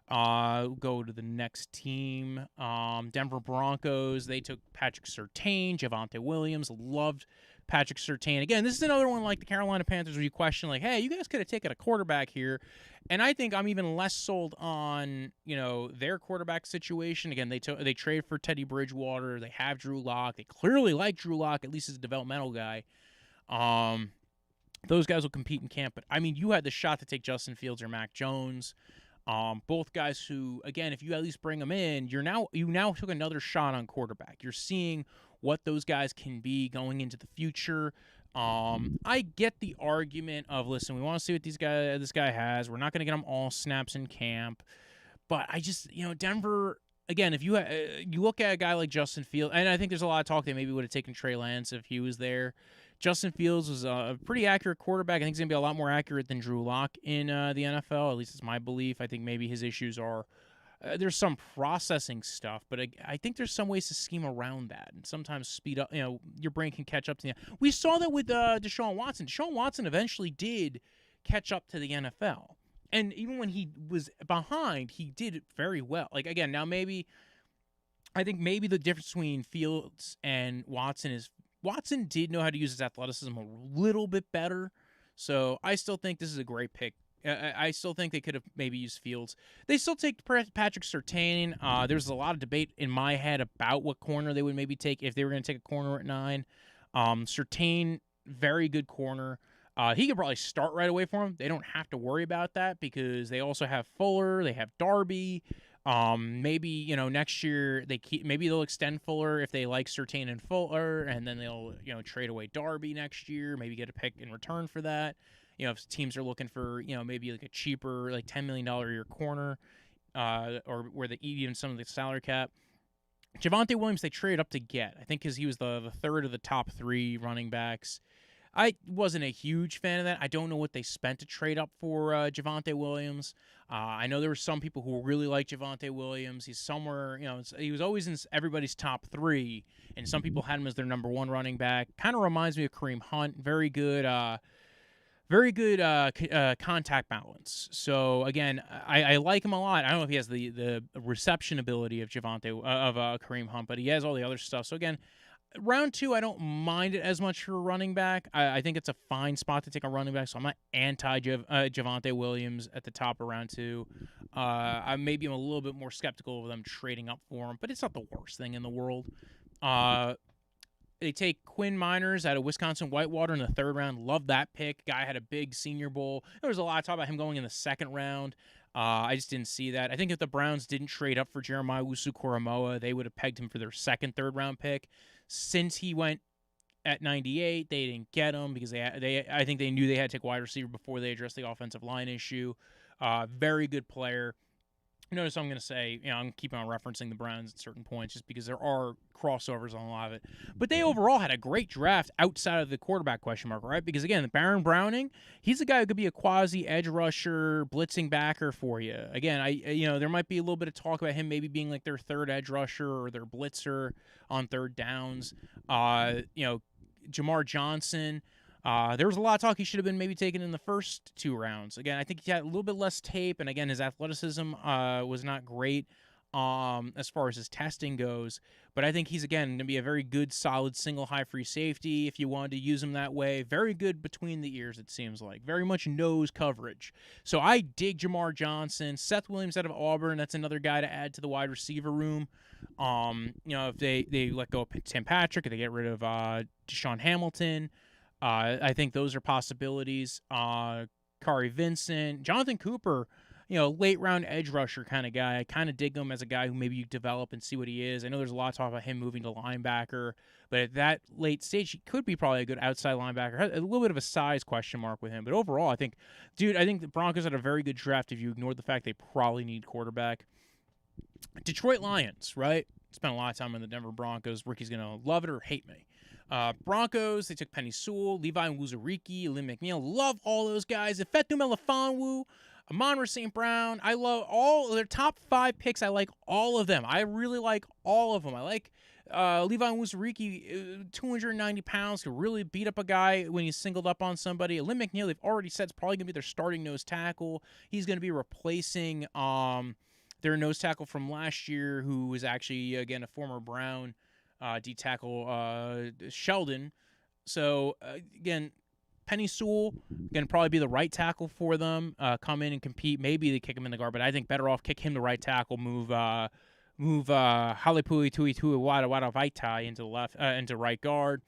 Go to the next team. Denver Broncos. They took Patrick Surtain, Javonte Williams. Loved Patrick Surtain. Again, this is another one like the Carolina Panthers where you question, like, hey, you guys could have taken a quarterback here. And I think I'm even less sold on, their quarterback situation. Again, they trade for Teddy Bridgewater. They have Drew Lock. They clearly like Drew Lock, at least as a developmental guy. Those guys will compete in camp. But, I mean, you had the shot to take Justin Fields or Mac Jones. Both guys who, again, if you at least bring them in, you now took another shot on quarterback. You're seeing what those guys can be going into the future. I get the argument of, listen, we want to see what this guy has. We're not going to get him all snaps in camp. But I just, Denver, again, if you look at a guy like Justin Fields, and I think there's a lot of talk they maybe would have taken Trey Lance if he was there. Justin Fields was a pretty accurate quarterback. I think he's going to be a lot more accurate than Drew Lock in the NFL. At least it's my belief. I think maybe his issues are there's some processing stuff, but I think there's some ways to scheme around that and sometimes speed up. Your brain can catch up to you. We saw that with Deshaun Watson. Deshaun Watson eventually did catch up to the NFL. And even when he was behind, he did very well. Like, again, now I think maybe the difference between Fields and Watson is Watson did know how to use his athleticism a little bit better. So I still think this is a great pick. I still think they could have maybe used Fields. They still take Patrick Surtain. There's a lot of debate in my head about what corner they would maybe take if they were going to take a corner at 9. Surtain, very good corner. He could probably start right away for him. They don't have to worry about that because they also have Fuller. They have Darby. Maybe next year maybe they'll extend Fuller if they like Surtain and Fuller, and then they'll trade away Darby next year. Maybe get a pick in return for that. If teams are looking for maybe like a cheaper like $10 million a year corner, or where they eat even some of the salary cap. Javonte Williams they traded up to get. I think because he was the third of the top 3 running backs. I wasn't a huge fan of that. I don't know what they spent to trade up for Javonte Williams. I know there were some people who really like Javonte Williams. He's somewhere, he was always in everybody's top 3, and some people had him as their number 1 running back. Kind of reminds me of Kareem Hunt. Very good contact balance. So again, I like him a lot. I don't know if he has the reception ability of Kareem Hunt, but he has all the other stuff. So again, round 2, I don't mind it as much for a running back. I think it's a fine spot to take a running back, so I'm not anti-Javonte Williams at the top of round 2. I'm a little bit more skeptical of them trading up for him, but it's not the worst thing in the world. They take Quinn Miners out of Wisconsin Whitewater in the 3rd round. Love that pick. Guy had a big Senior Bowl. There was a lot of talk about him going in the 2nd round. I just didn't see that. I think if the Browns didn't trade up for Jeremiah Owusu-Koramoah, they would have pegged him for their 2nd, 3rd round pick. Since he went at 98, they didn't get him because I think they knew they had to take wide receiver before they addressed the offensive line issue. Very good player. Notice I'm going to say, I'm keeping on referencing the Browns at certain points just because there are crossovers on a lot of it. But they overall had a great draft outside of the quarterback question mark, right? Because, again, Baron Browning, he's a guy who could be a quasi-edge rusher, blitzing backer for you. Again, there might be a little bit of talk about him maybe being like their 3rd edge rusher or their blitzer on 3rd downs. Jamar Johnson, there was a lot of talk he should have been maybe taken in the first 2 rounds. Again, I think he had a little bit less tape, and again, his athleticism was not great as far as his testing goes. But I think he's, again, going to be a very good, solid, single high free safety if you wanted to use him that way. Very good between the ears, it seems like. Very much nose coverage. So I dig Jamar Johnson. Seth Williams out of Auburn, that's another guy to add to the wide receiver room. If they let go of Tim Patrick, if they get rid of Deshaun Hamilton, I think those are possibilities. Kari Vincent, Jonathan Cooper, late round edge rusher kind of guy. I kind of dig him as a guy who maybe you develop and see what he is. I know there's a lot of talk about him moving to linebacker, but at that late stage, he could be probably a good outside linebacker. A little bit of a size question mark with him, but overall, I think the Broncos had a very good draft if you ignore the fact they probably need quarterback. Detroit Lions, right? Spent a lot of time in the Denver Broncos. Ricky's going to love it or hate me. Broncos, they took Penny Sewell, Levi Wuzariki, Lynn McNeil. Love all those guys. Ifeatu Melifonwu, Amon-Ra St. Brown, I love all their top 5 picks. I like all of them. I really like all of them. I like Levi Wuzariki, 290 pounds, could really beat up a guy when he's singled up on somebody. Lynn McNeil, they've already said, it's probably going to be their starting nose tackle. He's going to be replacing their nose tackle from last year, who was actually, again, a former Brown D-tackle, Sheldon. So, again, Penny Sewell going to probably be the right tackle for them, come in and compete. Maybe they kick him in the guard, but I think better off kick him the right tackle, move Halipui Tui Wada Vaitai into the left, into right guard,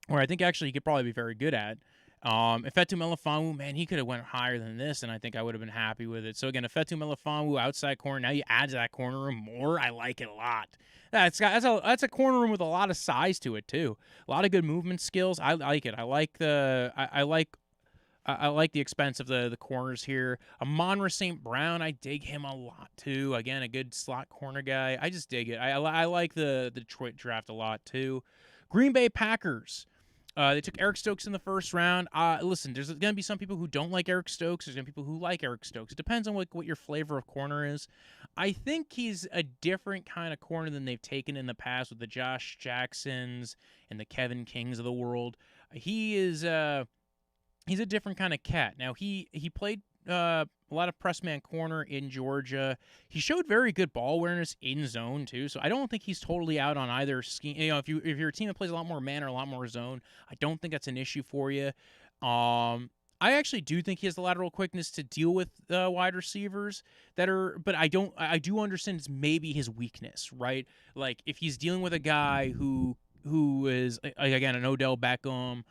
where I think actually he could probably be very good at. Ifeatu Melifonwu, man, he could have went higher than this, and I think I would have been happy with it. So again, Ifeatu Melifonwu, outside corner. Now you add to that corner room more. I like it a lot. That's a corner room with a lot of size to it too. A lot of good movement skills. I like it. I like the expense of the corners here. Amon-Ra St. Brown, I dig him a lot too. Again, a good slot corner guy. I just dig it. I like the Detroit draft a lot too. Green Bay Packers. They took Eric Stokes in the first round. Listen, there's going to be some people who don't like Eric Stokes. There's going to be people who like Eric Stokes. It depends on what your flavor of corner is. I think he's a different kind of corner than they've taken in the past with the Josh Jacksons and the Kevin Kings of the world. He's a different kind of cat. Now, he played a lot of press man corner in Georgia. He showed very good ball awareness in zone too, so I don't think he's totally out on either scheme. You know, if you're a team that plays a lot more man or a lot more zone, I don't think that's an issue for you. I actually do think he has the lateral quickness to deal with wide receivers that are, but I do understand it's maybe his weakness, right? Like if he's dealing with a guy who is again an Odell Beckham,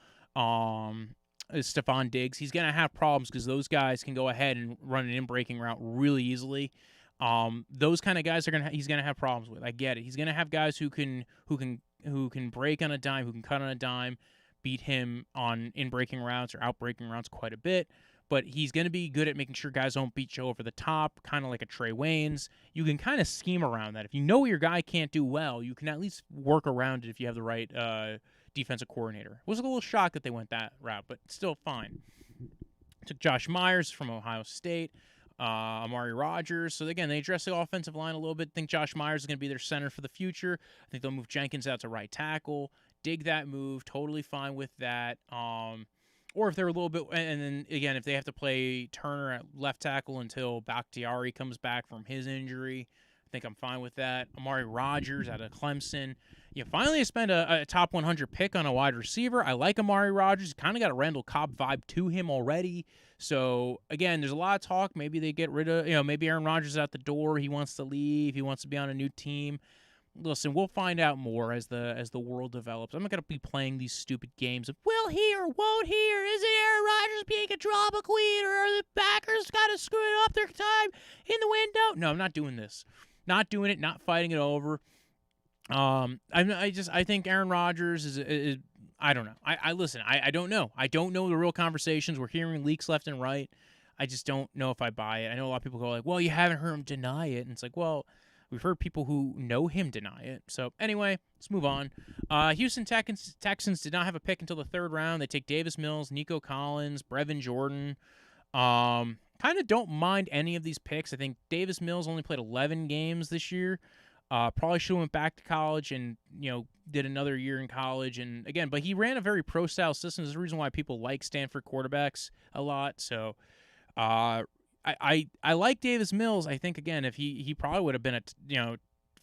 Stephon Diggs, he's going to have problems because those guys can go ahead and run an in-breaking route really easily. Those kind of guys he's going to have problems with. I get it. He's going to have guys who can break on a dime, who can cut on a dime, beat him on in-breaking routes or out-breaking routes quite a bit. But he's going to be good at making sure guys don't beat you over the top, kind of like a Trey Waynes. You can kind of scheme around that. If you know your guy can't do well, you can at least work around it if you have the right defensive coordinator. It was a little shock that they went that route, but still fine. Took Josh Myers from Ohio State, Amari Rodgers. So again, they addressed the offensive line a little bit. I think Josh Myers is going to be their center for the future. I think they'll move Jenkins out to right tackle. Dig that move. Totally fine with that. Or if they're a little bit, and then again, if they have to play Turner at left tackle until Bakhtiari comes back from his injury, I think I'm fine with that. Amari Rodgers out of Clemson. You finally spend a top 100 pick on a wide receiver. I like Amari Rodgers. Kind of got a Randall Cobb vibe to him already. So, again, there's a lot of talk. Maybe they get rid of, maybe Aaron Rodgers is out the door. He wants to leave. He wants to be on a new team. Listen, we'll find out more as the world develops. I'm not going to be playing these stupid games of will he or won't he, or is it Aaron Rodgers being a drama queen, or are the Packers got to screw it up their time in the window? No, I'm not doing this. Not doing it, not fighting it over. I think Aaron Rodgers is I don't know. I listen, I don't know. I don't know the real conversations. We're hearing leaks left and right. I just don't know if I buy it. I know a lot of people go like, well, you haven't heard him deny it. And it's like, well, we've heard people who know him deny it. So anyway, let's move on. Houston Texans did not have a pick until the third round. They take Davis Mills, Nico Collins, Brevin Jordan. Kind of don't mind any of these picks. I think Davis Mills only played 11 games this year. Probably should have went back to college and, did another year in college. And again, but he ran a very pro-style system. There's a reason why people like Stanford quarterbacks a lot. So I like Davis Mills. I think, again, if he probably would have been a,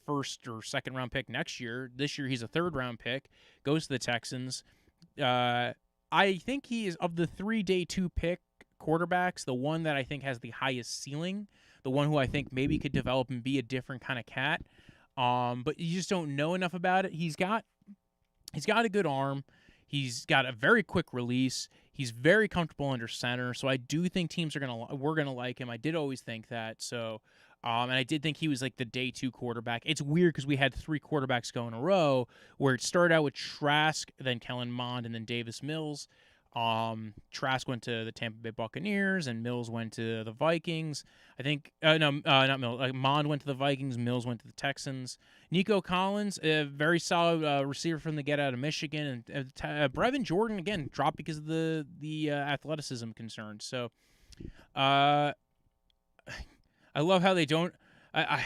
first or second round pick next year. This year he's a third round pick, goes to the Texans. I think he is, of the 3 day 2 pick quarterbacks, the one that I think has the highest ceiling, the one who I think maybe could develop and be a different kind of cat. But you just don't know enough about it. He's got a good arm. He's got a very quick release. He's very comfortable under center. So I do think teams we're gonna like him. I did always think that. So, and I did think he was like the day 2 quarterback. It's weird because we had 3 quarterbacks go in a row where it started out with Trask, then Kellen Mond, and then Davis Mills. Trask went to the Tampa Bay Buccaneers and Mills went to the Vikings. I think not Mills. Mond went to the Vikings. Mills went to the Texans. Nico Collins, a very solid receiver from the get out of Michigan, and Brevin Jordan again dropped because of the athleticism concerns. So, I love how they don't. I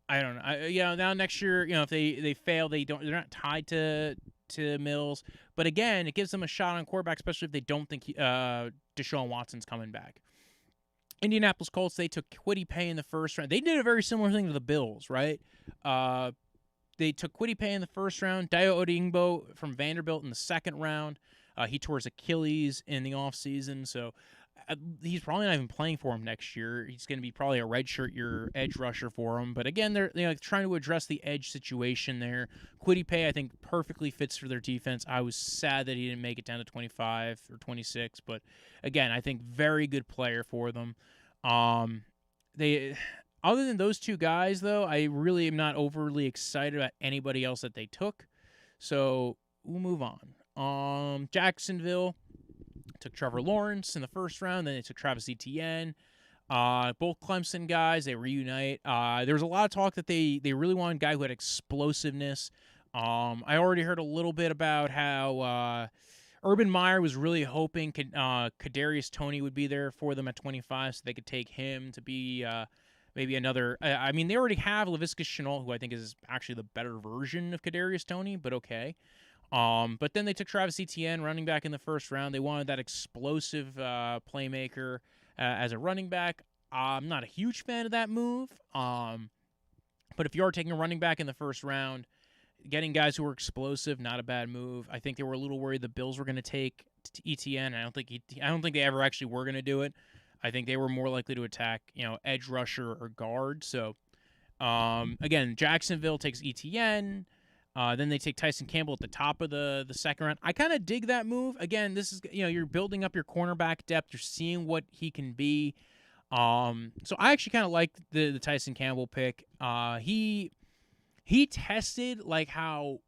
don't know. Now next year, if they fail, they're not tied to Mills. But again, it gives them a shot on quarterback, especially if they don't think Deshaun Watson's coming back. Indianapolis Colts, they took Kwity Paye in the first round. They did a very similar thing to the Bills, right? They took Kwity Paye in the first round, Dayo Odeyingbo from Vanderbilt in the second round. He tore his Achilles in the offseason, so he's probably not even playing for him next year. He's going to be probably a redshirt year edge rusher for him. But again, they're trying to address the edge situation there. Kwity Paye, I think, perfectly fits for their defense. I was sad that he didn't make it down to 25 or 26. But again, I think very good player for them. They, other than those two guys, though, I really am not overly excited about anybody else that they took. So we'll move on. Jacksonville took Trevor Lawrence in the first round. Then they took Travis Etienne. Both Clemson guys, they reunite. There was a lot of talk that they really wanted a guy who had explosiveness. I already heard a little bit about how Urban Meyer was really hoping Kadarius Toney would be there for them at 25, so they could take him to be maybe another. I mean, they already have Laviska Shenault, who I think is actually the better version of Kadarius Toney, but okay. But then they took Travis Etienne, running back in the first round. They wanted that explosive playmaker as a running back. I'm not a huge fan of that move. But if you are taking a running back in the first round, getting guys who are explosive, not a bad move. I think they were a little worried the Bills were going to take Etienne. I don't think they ever actually were going to do it. I think they were more likely to attack, edge rusher or guard. So, again, Jacksonville takes Etienne. Then they take Tyson Campbell at the top of the second round. I kind of dig that move. Again, this is, you're building up your cornerback depth. You're seeing what he can be. So I actually kind of like the Tyson Campbell pick. He tested like how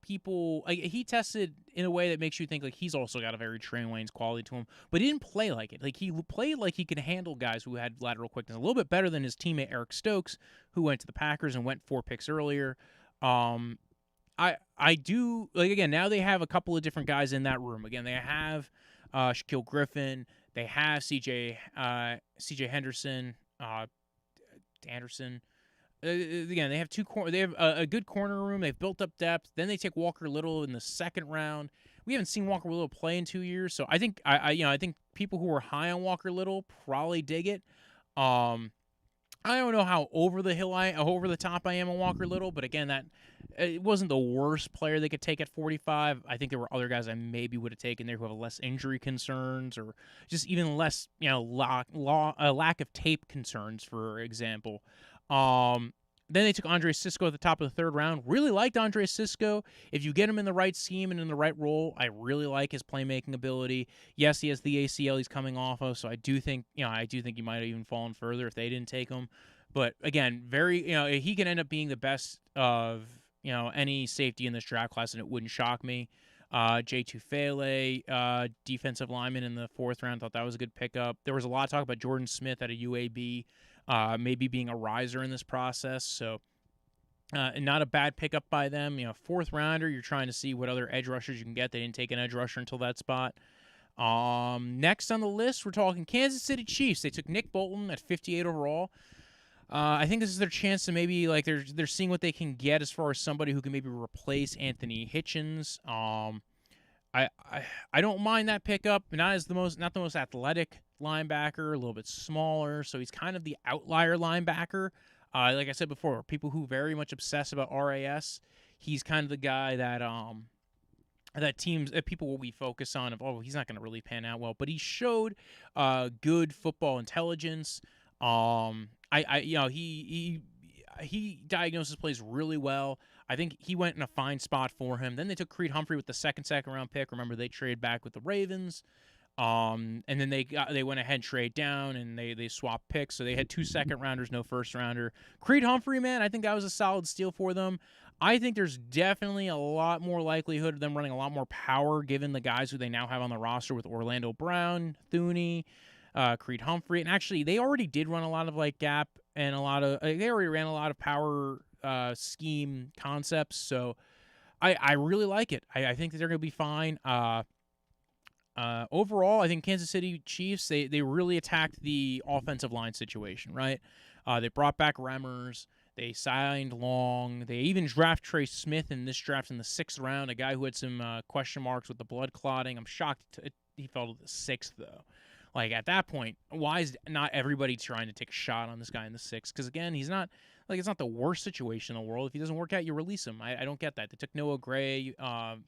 people he tested in a way that makes you think like he's also got a very Trey Waynes quality to him, but he didn't play like it. Like he played like he could handle guys who had lateral quickness a little bit better than his teammate Eric Stokes, who went to the Packers and went 4 picks earlier. I do like, again, now they have a couple of different guys in that room. Again, they have Shaquille Griffin, they have CJ Henderson, Anderson. Again, they have they have a good corner room. They've built up depth. Then they take Walker Little in the second round. We haven't seen Walker Little play in 2 years, so I think I think people who are high on Walker Little probably dig it. I don't know how over the top I am on Walker Little, but again, that it wasn't the worst player they could take at 45. I think there were other guys I maybe would have taken there who have less injury concerns or just even less, lack of tape concerns, for example. Then they took Andre Cisco at the top of the third round. Really liked Andre Cisco. If you get him in the right scheme and in the right role, I really like his playmaking ability. Yes, he has the ACL he's coming off of, so I do think he might have even fallen further if they didn't take him. But again, he can end up being the best of any safety in this draft class, and it wouldn't shock me. Jay Tufele, defensive lineman in the fourth round, thought that was a good pickup. There was a lot of talk about Jordan Smith at a UAB. Maybe being a riser in this process. So not a bad pickup by them. Fourth rounder, you're trying to see what other edge rushers you can get. They didn't take an edge rusher until that spot. Next on the list, we're talking Kansas City Chiefs. They took Nick Bolton at 58 overall. I think this is their chance to maybe, they're seeing what they can get as far as somebody who can maybe replace Anthony Hitchens. I don't mind that pickup. Not the most athletic linebacker, a little bit smaller, so he's kind of the outlier linebacker. Like I said before, people who very much obsess about RAS, he's kind of the guy that people will be focused on of, he's not going to really pan out well, but he showed good football intelligence. He diagnoses plays really well. I think he went in a fine spot for him. Then they took Creed Humphrey with the second round pick. Remember, they traded back with the Ravens. And then they went ahead, trade down, and they swapped picks. So they had 2 second-rounders, no first-rounder. Creed Humphrey, man, I think that was a solid steal for them. I think there's definitely a lot more likelihood of them running a lot more power given the guys who they now have on the roster with Orlando Brown, Thuney, Creed Humphrey. And actually, they already did run a lot of gap and they already ran a lot of power scheme concepts. So I really like it. I think that they're going to be fine. Overall, I think Kansas City Chiefs, they really attacked the offensive line situation, right? They brought back Remmers. They signed Long. They even draft Trey Smith in this draft in the 6th round, a guy who had some question marks with the blood clotting. I'm shocked he fell to the 6th, though. Like, at that point, why is not everybody trying to take a shot on this guy in the 6th? Because, again, he's not, like, it's not the worst situation in the world. If he doesn't work out, you release him. I don't get that. They took Noah Gray out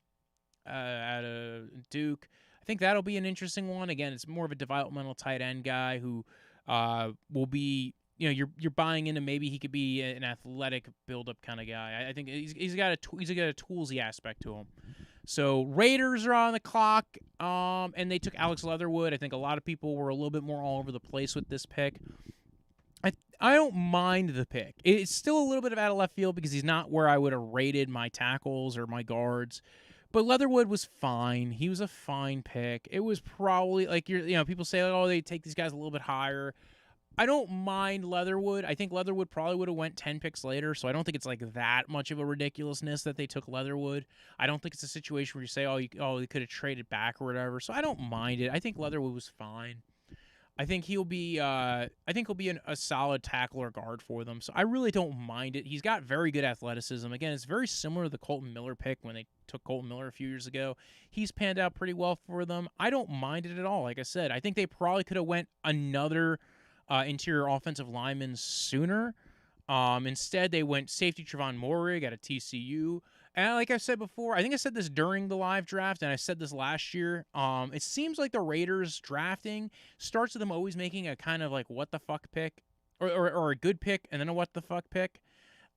of Duke. I think that'll be an interesting one. Again, it's more of a developmental tight end guy who will be, you're buying into maybe he could be an athletic build-up kind of guy. I think he's got a toolsy aspect to him. So Raiders are on the clock, and they took Alex Leatherwood. I think a lot of people were a little bit more all over the place with this pick. I don't mind the pick. It's still a little bit out of left field because he's not where I would have rated my tackles or my guards. But Leatherwood was fine. He was a fine pick. It was probably like people say, like, oh, they take these guys a little bit higher. I don't mind Leatherwood. I think Leatherwood probably would have went 10 picks later, so I don't think it's like that much of a ridiculousness that they took Leatherwood. I don't think it's a situation where you say, they could have traded back or whatever. So I don't mind it. I think Leatherwood was fine. I think he'll be a solid tackle or guard for them. So I really don't mind it. He's got very good athleticism. Again, it's very similar to the Colton Miller pick when they took Colton Miller a few years ago. He's panned out pretty well for them. I don't mind it at all. Like I said, I think they probably could have went another interior offensive lineman sooner. Instead, they went safety Trevon Moehrig out of TCU. And like I said before, I think I said this during the live draft, and I said this last year. It seems like the Raiders drafting starts with them always making a kind of like what the fuck pick, or a good pick, and then a what the fuck pick.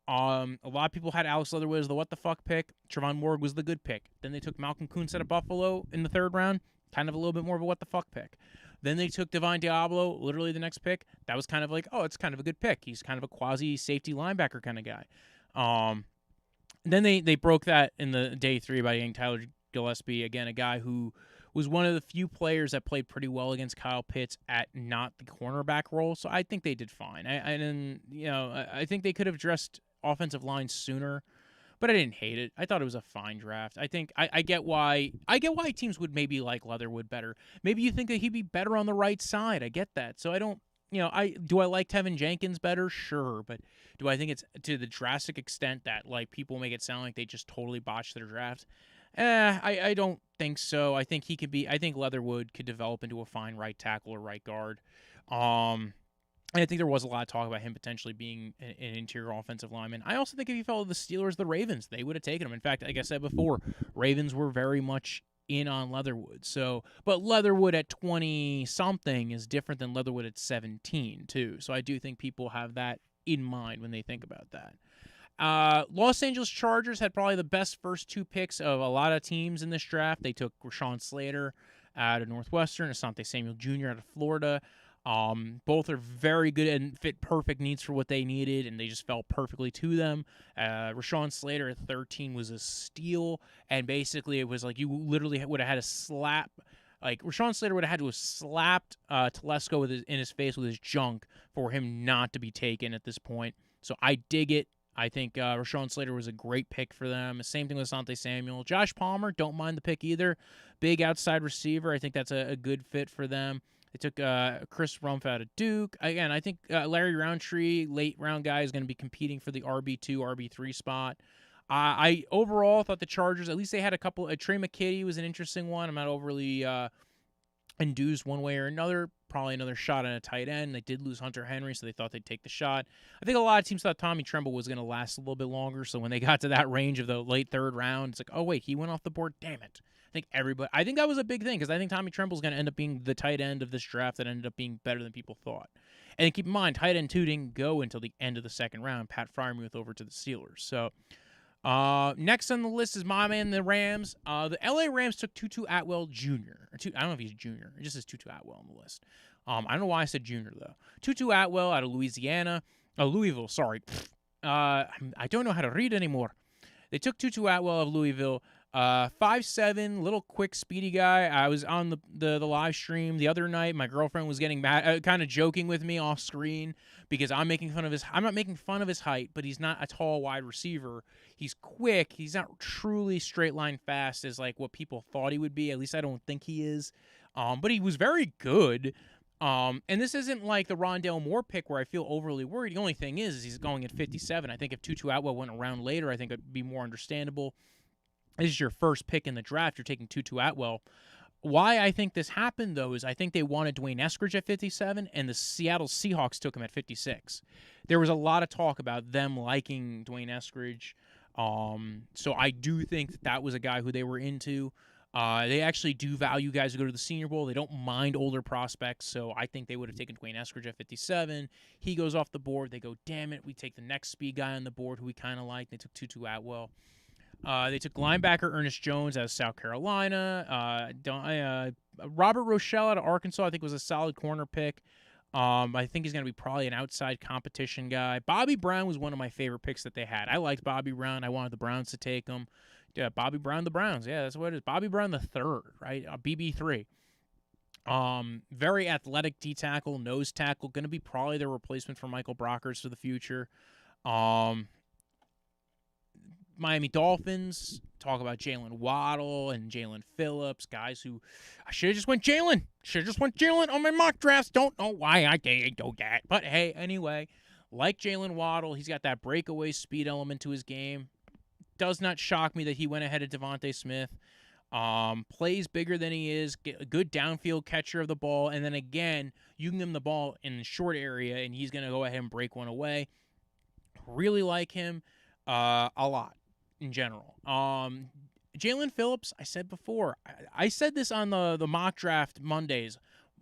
A lot of people had Alex Leatherwood as the what the fuck pick. Trevon Moehrig was the good pick. Then they took Malcolm Kuntz out of Buffalo in the 3rd round, kind of a little bit more of a what the fuck pick. Then they took Divine Diablo, literally the next pick. That was kind of like, oh, it's kind of a good pick. He's kind of a quasi safety linebacker kind of guy. Then they broke that in the day 3 by getting Tyler Gillespie, again, a guy who was one of the few players that played pretty well against Kyle Pitts at not the cornerback role. So I think they did fine. I think they could have addressed offensive line sooner, but I didn't hate it. I thought it was a fine draft. I think I get why teams would maybe like Leatherwood better. Maybe you think that he'd be better on the right side. I get that. So I don't. Do I like Tevin Jenkins better? Sure, but do I think it's to the drastic extent that like people make it sound like they just totally botched their draft? I don't think so. I think Leatherwood could develop into a fine right tackle or right guard. And I think there was a lot of talk about him potentially being an interior offensive lineman. I also think if he fell to the Steelers, the Ravens, they would have taken him. In fact, like I said before, Ravens were very much in on Leatherwood. But Leatherwood at 20-something is different than Leatherwood at 17, too. So I do think people have that in mind when they think about that. Los Angeles Chargers had probably the best first 2 picks of a lot of teams in this draft. They took Rashawn Slater out of Northwestern, Asante Samuel Jr. out of Florida. Both are very good and fit perfect needs for what they needed, and they just fell perfectly to them. Rashawn Slater at 13 was a steal, and basically it was like you literally would have had to slap. Like Rashawn Slater would have had to have slapped Telesco in his face with his junk for him not to be taken at this point. So I dig it. I think Rashawn Slater was a great pick for them. Same thing with Asante Samuel. Josh Palmer, don't mind the pick either. Big outside receiver. I think that's a good fit for them. They took Chris Rumpf out of Duke. Again, I think Larry Roundtree, late round guy, is going to be competing for the RB2, RB3 spot. I overall thought the Chargers, at least they had a couple. Trey McKitty was an interesting one. I'm not overly enthused one way or another. Probably another shot on a tight end. They did lose Hunter Henry, so they thought they'd take the shot. I think a lot of teams thought Tommy Tremble was going to last a little bit longer, so when they got to that range of the late 3rd round, it's like, oh, wait, he went off the board? Damn it. I think that was a big thing because I think Tommy Tremble's going to end up being the tight end of this draft that ended up being better than people thought. And keep in mind, tight end 2 didn't go until the end of the 2nd round. Pat Freiermuth over to the Steelers. So next on the list is my man, the Rams. The LA Rams took Tutu Atwell Jr. I don't know if he's junior. It just says Tutu Atwell on the list. I don't know why I said junior, though. Tutu Atwell out of Louisville, sorry. I don't know how to read anymore. They took Tutu Atwell of Louisville. 5'7", little quick, speedy guy. I was on the live stream the other night. My girlfriend was getting mad, kind of joking with me off screen because I'm not making fun of his height, but he's not a tall wide receiver. He's quick. He's not truly straight line fast as like what people thought he would be. At least I don't think he is. But he was very good. And this isn't like the Rondale Moore pick where I feel overly worried. The only thing is he's going at 57. I think if Tutu Atwell went around later, I think it'd be more understandable. This is your first pick in the draft. You're taking Tutu Atwell. Why I think this happened, though, is I think they wanted Dwayne Eskridge at 57, and the Seattle Seahawks took him at 56. There was a lot of talk about them liking Dwayne Eskridge. So I do think that was a guy who they were into. They actually do value guys who go to the Senior Bowl. They don't mind older prospects, so I think they would have taken Dwayne Eskridge at 57. He goes off the board. They go, damn it, we take the next speed guy on the board who we kind of like. They took Tutu Atwell. They took linebacker Ernest Jones out of South Carolina. Robert Rochelle out of Arkansas, I think, was a solid corner pick. I think he's going to be probably an outside competition guy. Bobby Brown was one of my favorite picks that they had. I liked Bobby Brown. I wanted the Browns to take him. Yeah, Bobby Brown, the Browns. Yeah, that's what it is. Bobby Brown the third, right? BB3. Very athletic D-tackle, nose tackle. Going to be probably their replacement for Michael Brockers for the future. Miami Dolphins, talk about Jalen Waddle and Jalen Phillips, guys who I should have just went Jalen. Should have just went Jalen on my mock drafts. Don't know why I didn't do that. But, hey, anyway, like Jalen Waddle, he's got that breakaway speed element to his game. Does not shock me that he went ahead of Devontae Smith. Plays bigger than he is. Get a good downfield catcher of the ball. And then, again, you can give him the ball in the short area, and he's going to go ahead and break one away. Really like him a lot. In general. Jalen Phillips, I said before, I said this on the mock draft Mondays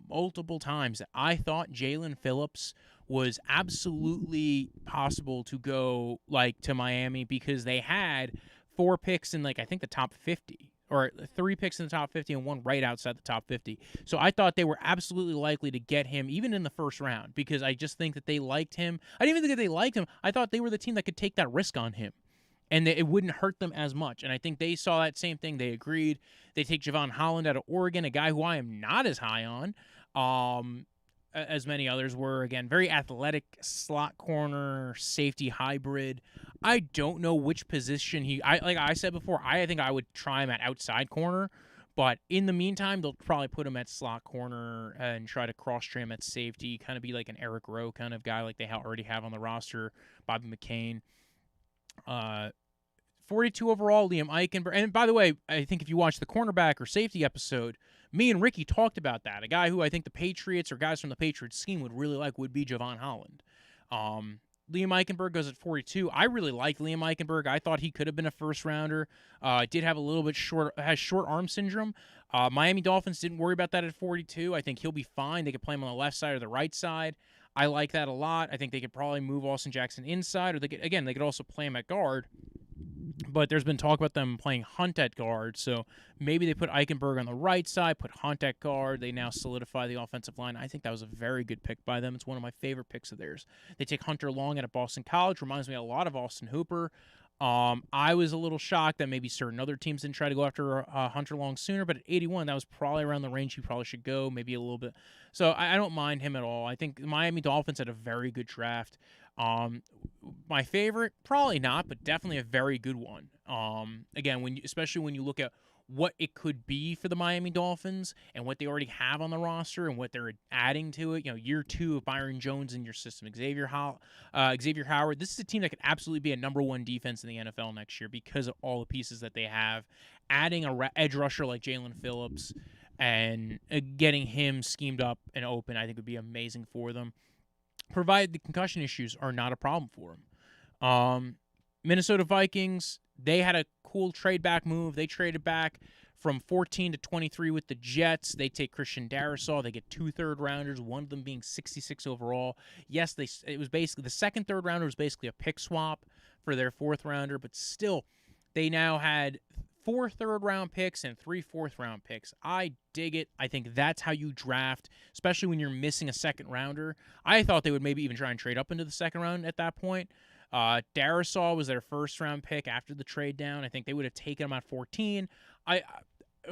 multiple times, that I thought Jalen Phillips was absolutely possible to go like to Miami because they had 4 picks in like I think the top 50 or 3 picks in the top 50 and 1 right outside the top 50. So I thought they were absolutely likely to get him even in the first round because I just think that they liked him. I didn't even think that they liked him. I thought they were the team that could take that risk on him. And it wouldn't hurt them as much. And I think they saw that same thing. They agreed. They take Javon Holland out of Oregon, a guy who I am not as high on as many others were. Again, very athletic slot corner, safety hybrid. I don't know which position like I said before, I think I would try him at outside corner. But in the meantime, they'll probably put him at slot corner and try to cross-train him at safety, kind of be like an Eric Rowe kind of guy like they already have on the roster, Bobby McCain. 42 overall, Liam Eichenberg. And by the way, I think if you watch the cornerback or safety episode, me and Ricky talked about that. A guy who I think the Patriots or guys from the Patriots scheme would really like would be Javon Holland. Liam Eichenberg goes at 42. I really like Liam Eichenberg. I thought he could have been a first rounder. Did have a little bit short arm syndrome. Miami Dolphins didn't worry about that at 42. I think he'll be fine. They could play him on the left side or the right side. I like that a lot. I think they could probably move Austin Jackson inside, or they could also play him at guard. But there's been talk about them playing Hunt at guard, so maybe they put Eichenberg on the right side, put Hunt at guard. They now solidify the offensive line. I think that was a very good pick by them. It's one of my favorite picks of theirs. They take Hunter Long out of Boston College. Reminds me a lot of Austin Hooper. I was a little shocked that maybe certain other teams didn't try to go after Hunter Long sooner, but at 81, that was probably around the range he probably should go, maybe a little bit. So I don't mind him at all. I think the Miami Dolphins had a very good draft. My favorite, probably not, but definitely a very good one. Again, especially when you look at what it could be for the Miami Dolphins and what they already have on the roster and what they're adding to it. Year 2 of Byron Jones in your system, Xavier Howard. This is a team that could absolutely be a number 1 defense in the NFL next year because of all the pieces that they have. Adding a edge rusher like Jalen Phillips and getting him schemed up and open, I think would be amazing for them, provided the concussion issues are not a problem for him. Minnesota Vikings, they had a cool trade back move. They traded back from 14 to 23 with the Jets. They take Christian Darrisaw. They get 2 third-rounders, one of them being 66 overall. Yes, it was basically the second third-rounder was basically a pick swap for their 4th-rounder, but still, they now had 4 third-round picks and 3 fourth-round picks. I dig it. I think that's how you draft, especially when you're missing a second-rounder. I thought they would maybe even try and trade up into the second round at that point. Darisaw was their first-round pick after the trade down. I think they would have taken him at 14.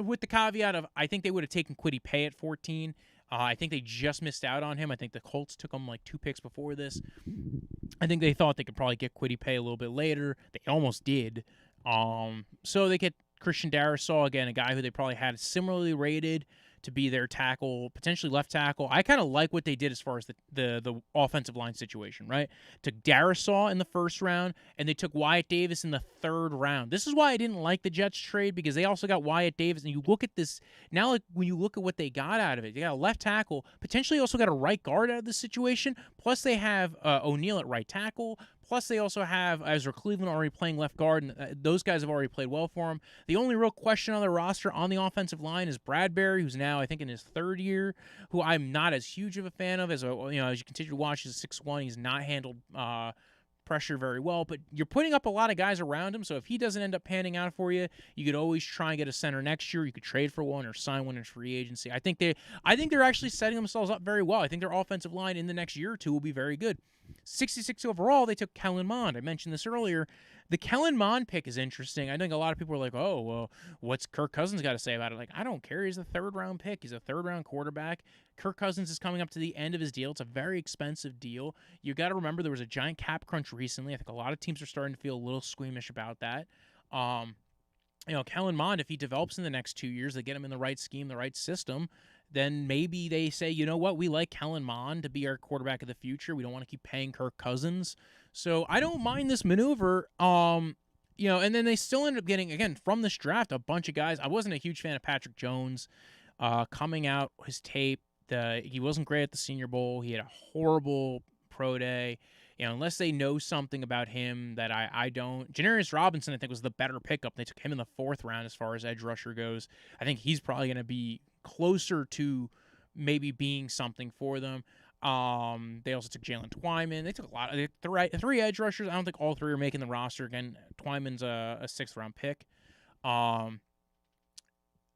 With the caveat of I think they would have taken Kwity Paye at 14. I think they just missed out on him. I think the Colts took him like 2 picks before this. I think they thought they could probably get Kwity Paye a little bit later. They almost did. So they get Christian Darisaw, again, a guy who they probably had similarly rated to be their tackle, potentially left tackle. I kind of like what they did as far as the offensive line situation, right? Took Darisaw in the first round, and they took Wyatt Davis in the third round. This is why I didn't like the Jets trade, because they also got Wyatt Davis, and you look at this, now like when you look at what they got out of it, they got a left tackle, potentially also got a right guard out of this situation, plus they have O'Neal at right tackle, plus they also have Ezra Cleveland already playing left guard, and those guys have already played well for him. The only real question on their roster on the offensive line is Bradbury, who's now, I think, in his third year, who I'm not as huge of a fan of. As you continue to watch, he's 6'1", he's not handled pressure very well, but you're putting up a lot of guys around him, so if he doesn't end up panning out for you, you could always try and get a center next year. You could trade for one or sign one in free agency. I think they're actually setting themselves up very well. I think their offensive line in the next year or two will be very good. 66 overall, they took Kellen Mond. I mentioned this earlier. The Kellen Mond pick is interesting. I think a lot of people are like, oh, well, what's Kirk Cousins got to say about it? Like, I don't care. He's a third-round pick. He's a third-round quarterback. Kirk Cousins is coming up to the end of his deal. It's a very expensive deal. You got to remember there was a giant cap crunch recently. I think a lot of teams are starting to feel a little squeamish about that. Kellen Mond, if he develops in the next 2 years, they get him in the right scheme, the right system, then maybe they say, you know what, we like Kellen Mond to be our quarterback of the future. We don't want to keep paying Kirk Cousins. So I don't mind this maneuver. And then they still end up getting, again, from this draft, a bunch of guys. I wasn't a huge fan of Patrick Jones coming out his tape. He wasn't great at the Senior Bowl. He had a horrible pro day. Unless they know something about him that I don't. Janarius Robinson, I think, was the better pickup. They took him in the 4th round as far as edge rusher goes. I think he's probably going to be closer to maybe being something for them. They also took Jalen Twyman. They took a lot of 3 edge rushers. I don't think all 3 are making the roster. Again, Twyman's a 6th-round pick.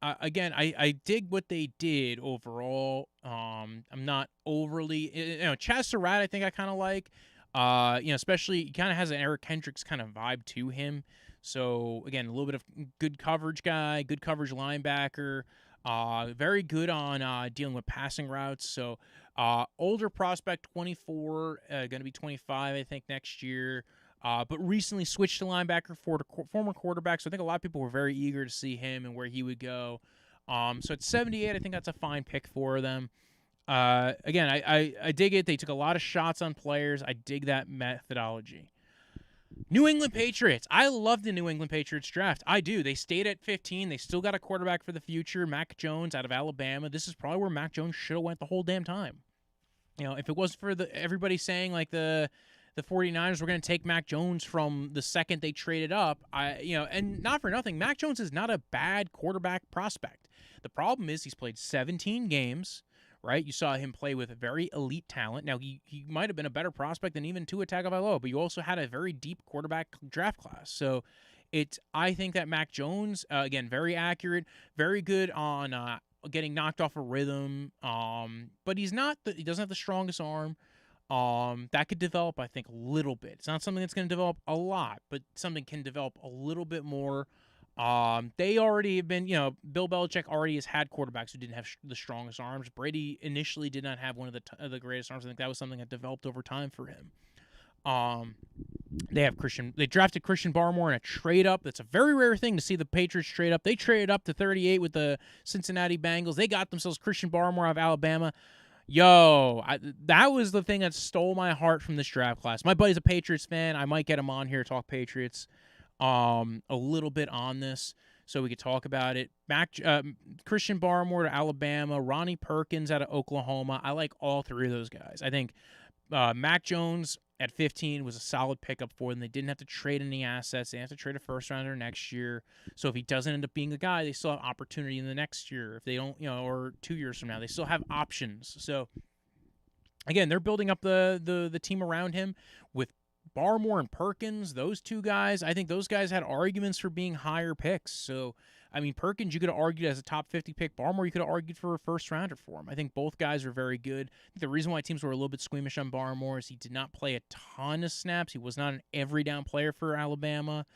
Again, I dig what they did overall. I'm not overly, Chaz Surratt, I think I kind of like. Especially he kind of has an Eric Kendricks kind of vibe to him. So again, a little bit of good coverage guy, good coverage linebacker. Very good on dealing with passing routes. So older prospect, 24, going to be 25, I think, next year. But recently switched to linebacker for the former quarterback. So I think a lot of people were very eager to see him and where he would go. So at 78, I think that's a fine pick for them. Again, I dig it. They took a lot of shots on players. I dig that methodology. New England Patriots. I love the New England Patriots draft. I do. They stayed at 15. They still got a quarterback for the future, Mac Jones out of Alabama. This is probably where Mac Jones should have went the whole damn time. If it wasn't for everybody saying like the 49ers were going to take Mac Jones from the second they traded up, and not for nothing, Mac Jones is not a bad quarterback prospect. The problem is he's played 17 games. Right, you saw him play with a very elite talent. Now, he might have been a better prospect than even Tua Tagovailoa, but you also had a very deep quarterback draft class. So, I think that Mac Jones, again, very accurate, very good on getting knocked off a rhythm. But he doesn't have the strongest arm. That could develop, I think, a little bit. It's not something that's going to develop a lot, but something can develop a little bit more. They already have been, Bill Belichick already has had quarterbacks who didn't have the strongest arms. Brady initially did not have one of the greatest arms. I think that was something that developed over time for him. They drafted Christian Barmore in a trade up. That's a very rare thing to see the Patriots trade up. They traded up to 38 with the Cincinnati Bengals. They got themselves Christian Barmore out of Alabama. That was the thing that stole my heart from this draft class. My buddy's a Patriots fan. I might get him on here to talk Patriots. A little bit on this so we could talk about it. Christian Barmore to Alabama, Ronnie Perkins out of Oklahoma. I like all 3 of those guys. I think Mac Jones at 15 was a solid pickup for them. They didn't have to trade any assets. They didn't have to trade a first-rounder next year. So if he doesn't end up being a guy, they still have opportunity in the next year. If they don't, or 2 years from now, they still have options. So, again, they're building up the team around him with Barmore and Perkins, those 2 guys. I think those guys had arguments for being higher picks. So I mean, Perkins, you could have argued as a top 50 pick. Barmore, you could have argued for a first rounder for him. I think both guys are very good. The reason why teams were a little bit squeamish on Barmore is he did not play a ton of snaps. He was not an every down player for Alabama.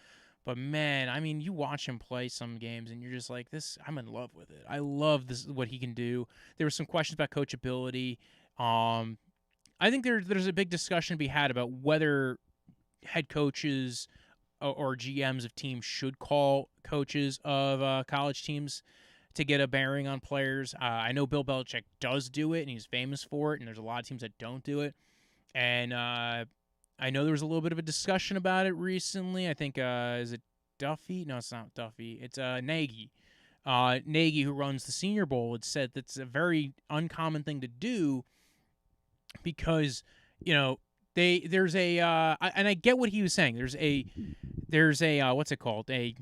But, man, I mean, you watch him play some games, and you're just like, I'm in love with it. I love this, what he can do. There were some questions about coachability. I think there's a big discussion to be had about whether head coaches or GMs of teams should call coaches of college teams to get a bearing on players. I know Bill Belichick does do it, and he's famous for it, and there's a lot of teams that don't do it. And I know there was a little bit of a discussion about it recently. I think, is it Duffy? No, it's not Duffy. It's Nagy. Nagy, who runs the Senior Bowl, had said that's a very uncommon thing to do because, there's a and I get what he was saying. There's a what's it called? A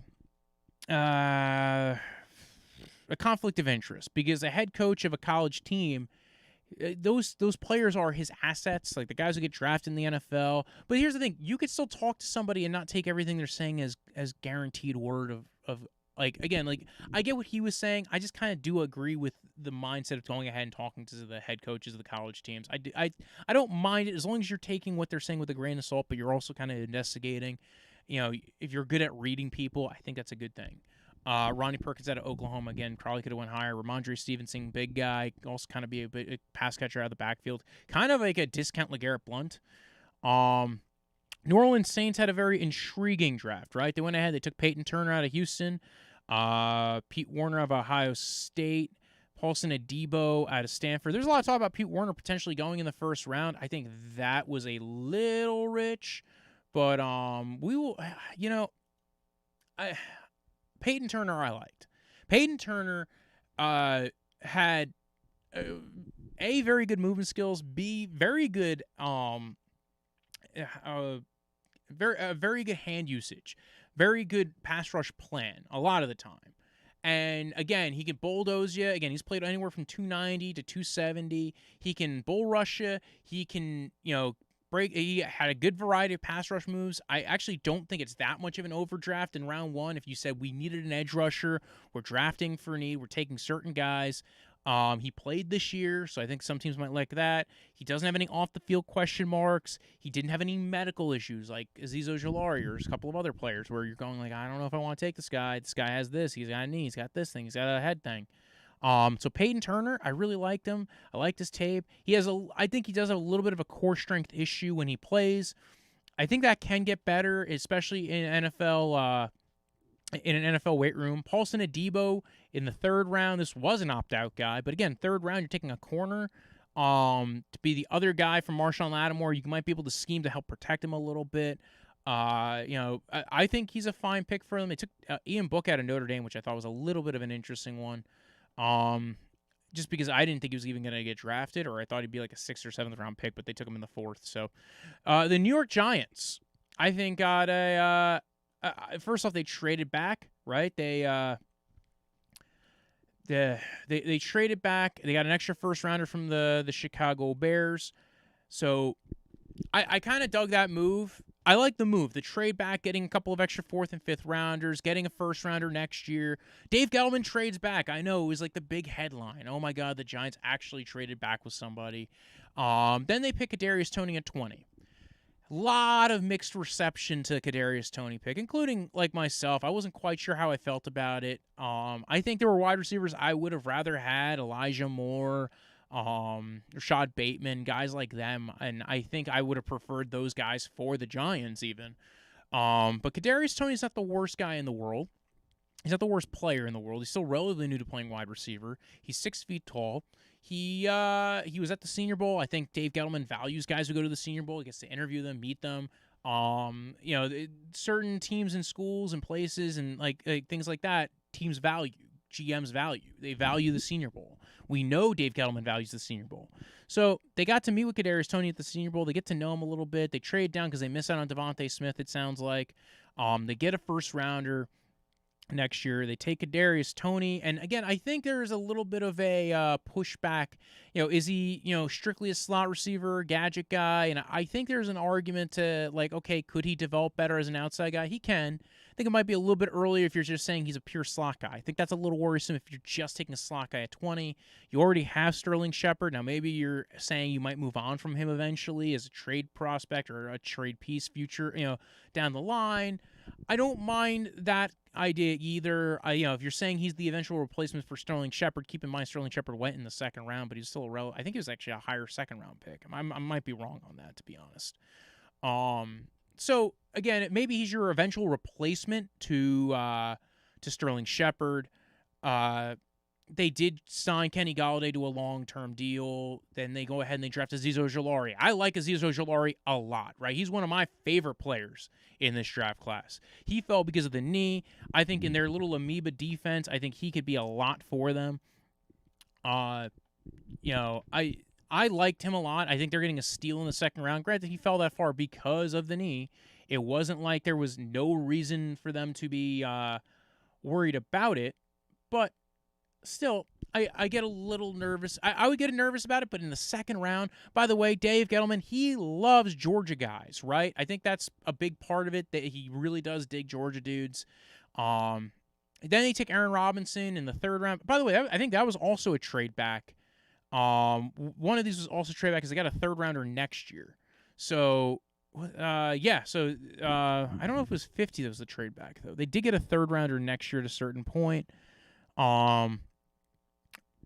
conflict of interest, because a head coach of a college team, those players are his assets, like the guys who get drafted in the NFL. But here's the thing: you could still talk to somebody and not take everything they're saying as guaranteed word of like, again, like, I get what he was saying. I just kind of do agree with the mindset of going ahead and talking to the head coaches of the college teams. I don't mind it as long as you're taking what they're saying with a grain of salt, but you're also kind of investigating. If you're good at reading people, I think that's a good thing. Ronnie Perkins out of Oklahoma, again, probably could have went higher. Ramondre Stevenson, big guy, also kind of be a pass catcher out of the backfield. Kind of like a discount LeGarrette Blount. New Orleans Saints had a very intriguing draft, right? They went ahead, they took Peyton Turner out of Houston, Pete Warner of Ohio State, Paulson Adebo out of Stanford. There's a lot of talk about Pete Warner potentially going in the first round. I think that was a little rich, but we will, Peyton Turner I liked. Peyton Turner had A, very good movement skills, B, very good very good hand usage, very good pass rush plan a lot of the time. And again, he can bulldoze you. Again, he's played anywhere from 290 to 270. He can bull rush you. He can, break. He had a good variety of pass rush moves. I actually don't think it's that much of an overdraft in round one. If you said we needed an edge rusher, we're drafting for need, we're taking certain guys. He played this year, so I think some teams might like that. He doesn't have any off-the-field question marks. He didn't have any medical issues like Azeez Ojulari or a couple of other players where you're going like, I don't know if I want to take this guy. This guy has this. He's got a knee. He's got this thing. He's got a head thing. So Peyton Turner, I really liked him. I liked his tape. I think he does have a little bit of a core strength issue when he plays. I think that can get better, especially in NFL. In an NFL weight room. Paulson Adebo in the third round. This was an opt-out guy, but again, third round, you're taking a corner to be the other guy from Marshawn Lattimore. You might be able to scheme to help protect him a little bit. I think he's a fine pick for them. They took Ian Book out of Notre Dame, which I thought was a little bit of an interesting one. Just because I didn't think he was even going to get drafted, or I thought he'd be like a 6th or 7th round pick, but they took him in the 4th. So the New York Giants, I think, got a... first off, they traded back, right? They traded back. They got an extra first rounder from the Chicago Bears. So I kind of dug that move. I like the move. The trade back, getting a couple of extra 4th and 5th rounders, getting a first rounder next year. Dave Gettleman trades back. I know, it was like the big headline. Oh my God, the Giants actually traded back with somebody. Then they pick Kadarius Toney at 20. Lot of mixed reception to Kadarius Toney pick, including like myself. I wasn't quite sure how I felt about it. I think there were wide receivers I would have rather had, Elijah Moore, Rashad Bateman, guys like them, and I think I would have preferred those guys for the Giants even. But Kadarius Toney's not the worst guy in the world. He's not the worst player in the world. He's still relatively new to playing wide receiver. He's 6 feet tall. He was at the Senior Bowl. I think Dave Gettleman values guys who go to the Senior Bowl. He gets to interview them, meet them. Certain teams and schools and places and like things like that, teams value, GMs value. They value the Senior Bowl. We know Dave Gettleman values the Senior Bowl. So they got to meet with Kadarius Toney at the Senior Bowl. They get to know him a little bit. They trade down because they miss out on Devontae Smith, it sounds like. They get a first rounder next year. They take Kadarius Toney, and again, I think there's a little bit of a pushback. Is he strictly a slot receiver, gadget guy? And I think there's an argument to like, okay, could he develop better as an outside guy? He can. think it might be a little bit earlier if you're just saying he's a pure slot guy. I think that's a little worrisome if you're just taking a slot guy at 20. You already have Sterling Shepard. Now, maybe you're saying you might move on from him eventually as a trade prospect or a trade piece future, down the line. I don't mind that idea either. If you're saying he's the eventual replacement for Sterling Shepard, keep in mind Sterling Shepard went in the second round, but he's still I think he was actually a higher second round pick. I might be wrong on that, to be honest. So again, maybe he's your eventual replacement to Sterling Shepard. They did sign Kenny Golladay to a long-term deal. Then they go ahead and they draft Azeez Ojulari. I like Azeez Ojulari a lot, right? He's one of my favorite players in this draft class. He fell because of the knee. I think in their little amoeba defense, I think he could be a lot for them. I liked him a lot. I think they're getting a steal in the second round. Granted, he fell that far because of the knee. It wasn't like there was no reason for them to be worried about it, but still, I get a little nervous. I would get nervous about it, but in the second round, by the way, Dave Gettleman, he loves Georgia guys, right? I think that's a big part of it, that he really does dig Georgia dudes. Then they take Aaron Robinson in the third round. By the way, I think that was also a trade back. One of these was also trade back because they got a third rounder next year. So, I don't know if it was 50 that was the trade back, though. They did get a third rounder next year at a certain point.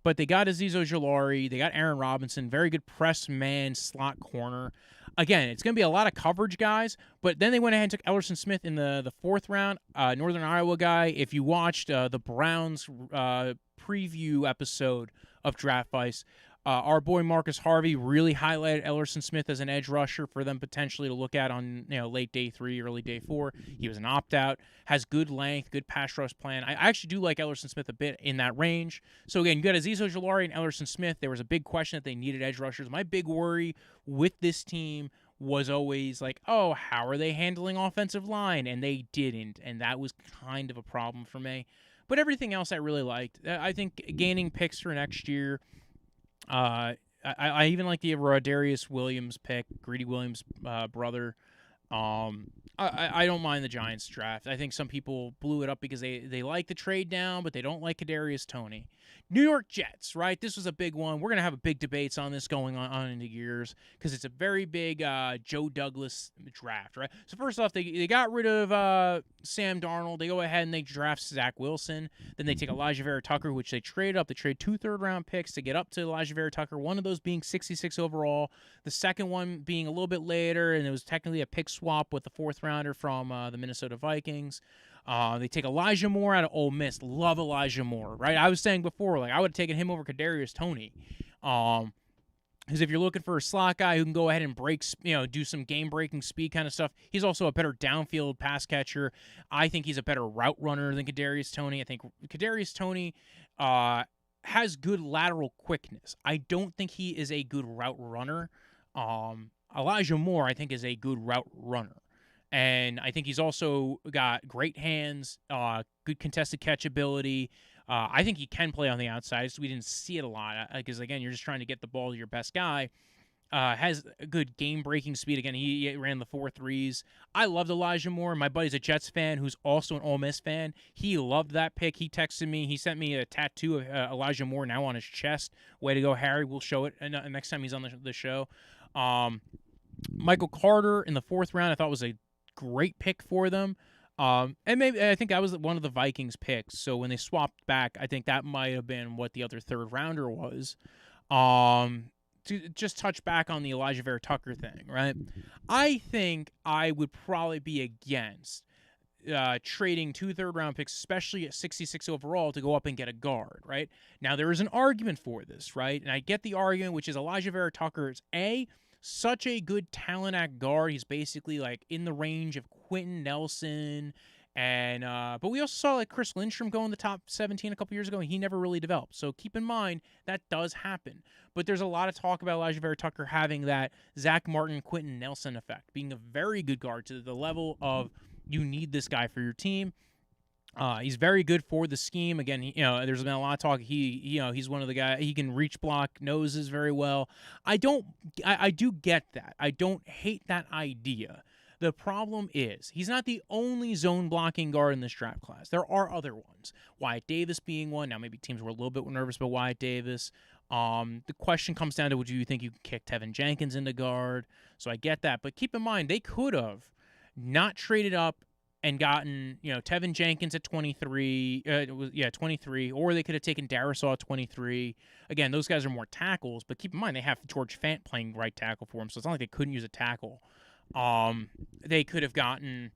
But they got Azeez Ojulari. They got Aaron Robinson. Very good press man, slot corner. Again, it's going to be a lot of coverage guys, but then they went ahead and took Ellerson Smith in the fourth round, Northern Iowa guy. If you watched the Browns preview episode of Draftvice, our boy Marcus Harvey really highlighted Ellerson Smith as an edge rusher for them potentially to look at on late day 3, early day 4. He was an opt-out, has good length, good pass rush plan. I actually do like Ellerson Smith a bit in that range. So again, you got Azeez Ojulari and Ellerson Smith. There was a big question that they needed edge rushers. My big worry with this team was always like, oh, how are they handling offensive line? And they didn't, and that was kind of a problem for me. But everything else I really liked. I think gaining picks for next year. I even like the Rodarius Williams pick, Greedy Williams' brother. I don't mind the Giants draft. I think some people blew it up because they like the trade down, but they don't like Kadarius Toney. New York Jets, right? This was a big one. We're going to have a big debates on this going on into years because it's a very big Joe Douglas draft, right? So first off, they got rid of Sam Darnold. They go ahead and they draft Zach Wilson. Then they take Elijah Vera Tucker, which they trade up. They trade 2 third-round picks to get up to Elijah Vera Tucker, one of those being 66 overall, the second one being a little bit later, and it was technically a pick swap with the fourth rounder from the Minnesota Vikings. They take Elijah Moore out of Ole Miss. Love Elijah Moore, right? I was saying before, I would have taken him over Kadarius Toney. Because if you're looking for a slot guy who can go ahead and do some game-breaking speed kind of stuff, he's also a better downfield pass catcher. I think he's a better route runner than Kadarius Toney. I think Kadarius Toney has good lateral quickness. I don't think he is a good route runner. Elijah Moore, I think, is a good route runner. And I think he's also got great hands, good contested catch ability. I think he can play on the outside, so we didn't see it a lot. Because, again, you're just trying to get the ball to your best guy. Has a good game-breaking speed. Again, he ran the 4.3s. I loved Elijah Moore. My buddy's a Jets fan who's also an Ole Miss fan. He loved that pick. He texted me. He sent me a tattoo of Elijah Moore now on his chest. Way to go, Harry. We'll show it next time he's on the show. Michael Carter in the fourth round I thought was a great pick for them. And maybe I think that was one of the Vikings picks. So when they swapped back, I think that might have been what the other third rounder was. To just touch back on the Elijah Vera Tucker thing, right? I think I would probably be against trading 2 third-round picks, especially at 66 overall, to go up and get a guard, right? Now, there is an argument for this, right? And I get the argument, which is Elijah Vera Tucker is such a good talent at guard. He's basically in the range of Quentin Nelson, and but we also saw Chris Lindstrom go in the top 17 a couple years ago, and he never really developed. So keep in mind that does happen. But there's a lot of talk about Elijah Vera Tucker having that Zach Martin, Quentin Nelson effect, being a very good guard to the level of you need this guy for your team. He's very good for the scheme. Again, there's been a lot of talk. He's one of the guys. He can reach block noses very well. I do get that. I don't hate that idea. The problem is he's not the only zone blocking guard in this draft class. There are other ones. Wyatt Davis being one. Now maybe teams were a little bit nervous about Wyatt Davis. The question comes down to, would you think you could kick Tevin Jenkins into guard? So I get that. But keep in mind, they could have not traded up and gotten, Tevin Jenkins at 23, 23, or they could have taken Darisaw at 23. Again, those guys are more tackles, but keep in mind they have George Fant playing right tackle for them, so it's not like they couldn't use a tackle. They could have gotten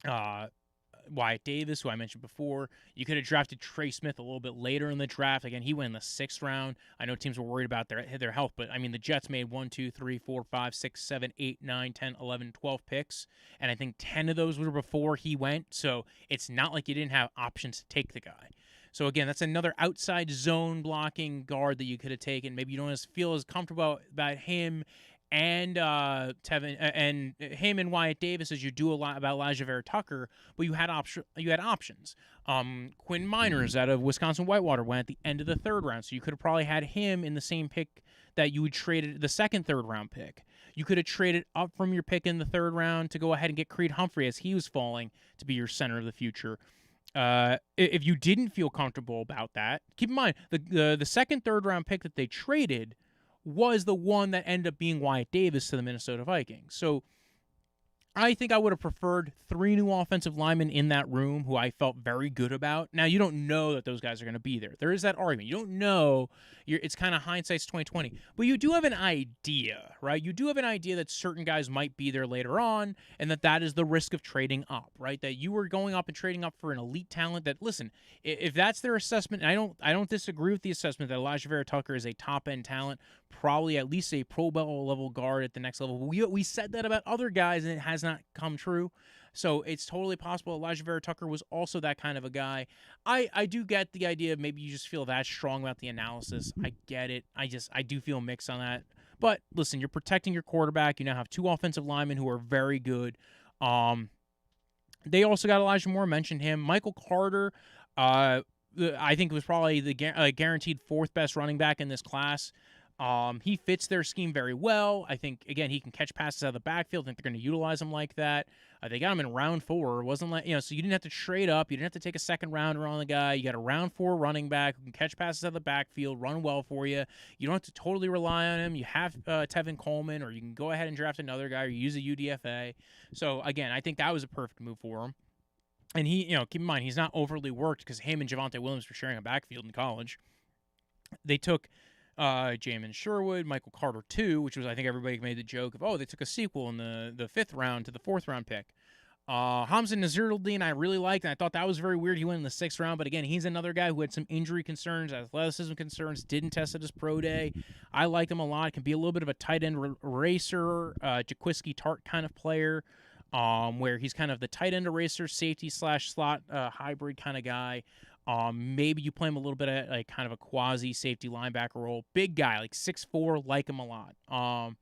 Wyatt Davis, who I mentioned before. You could have drafted Trey Smith a little bit later in the draft. Again, he went in the 6th round. I know teams were worried about their health, but I mean, the Jets made 1, 2, 3, 4, 5, 6, 7, 8, 9, 10, 11, 12 picks, and I think 10 of those were before he went, so it's not like you didn't have options to take the guy. So again, that's another outside zone blocking guard that you could have taken. Maybe you don't feel as comfortable about him and Tevin and him and Wyatt Davis as you do a lot about Xavier Tucker, but you had options. Quinn Miners out of Wisconsin Whitewater went at the end of the 3rd round, so you could have probably had him in the same pick that you would traded the 2nd, 3rd round pick. You could have traded up from your pick in the 3rd round to go ahead and get Creed Humphrey as he was falling to be your center of the future. If you didn't feel comfortable about that, keep in mind the 2nd, 3rd round pick that they traded was the one that ended up being Wyatt Davis to the Minnesota Vikings. So I think I would have preferred 3 new offensive linemen in that room who I felt very good about. Now, you don't know that those guys are going to be there. There is that argument. You don't know. It's kind of hindsight's 20/20. But you do have an idea, right? You do have an idea that certain guys might be there later on, and that is the risk of trading up, right? That you were going up and trading up for an elite talent that, listen, if that's their assessment, and I don't disagree with the assessment that Xavier Tucker is a top-end talent, probably at least a Pro Bowl level guard at the next level. We said that about other guys, and it has not come true. So it's totally possible Xavier Tucker was also that kind of a guy. I do get the idea. Maybe you just feel that strong about the analysis. I get it. I do feel mixed on that. But listen, you're protecting your quarterback. You now have 2 offensive linemen who are very good. They also got Elijah Moore, mentioned him. Michael Carter, I think was probably the guaranteed 4th best running back in this class. He fits their scheme very well. I think, again, he can catch passes out of the backfield. I think they're going to utilize him like that. They got him in round 4. It wasn't like, so you didn't have to trade up. You didn't have to take a 2nd rounder on the guy. You got a round 4 running back who can catch passes out of the backfield, run well for you. You don't have to totally rely on him. You have Tevin Coleman, or you can go ahead and draft another guy or use a UDFA. So, again, I think that was a perfect move for him. And he, keep in mind, he's not overly worked because him and Javonte Williams were sharing a backfield in college. They took Jamin Sherwood, Michael Carter 2, which was, I think everybody made the joke of, they took a sequel in the 5th round to the 4th round pick. Hamza Naziruddin I really liked, and I thought that was very weird. He went in the 6th round, but again, he's another guy who had some injury concerns, athleticism concerns, didn't test at his pro day. I liked him a lot. Can be a little bit of a tight end eraser, Jaquiski Tart kind of player, where he's kind of the tight end eraser, safety / slot hybrid kind of guy. Maybe you play him a little bit at like kind of a quasi safety linebacker role. Big guy, like 6'4", like him a lot.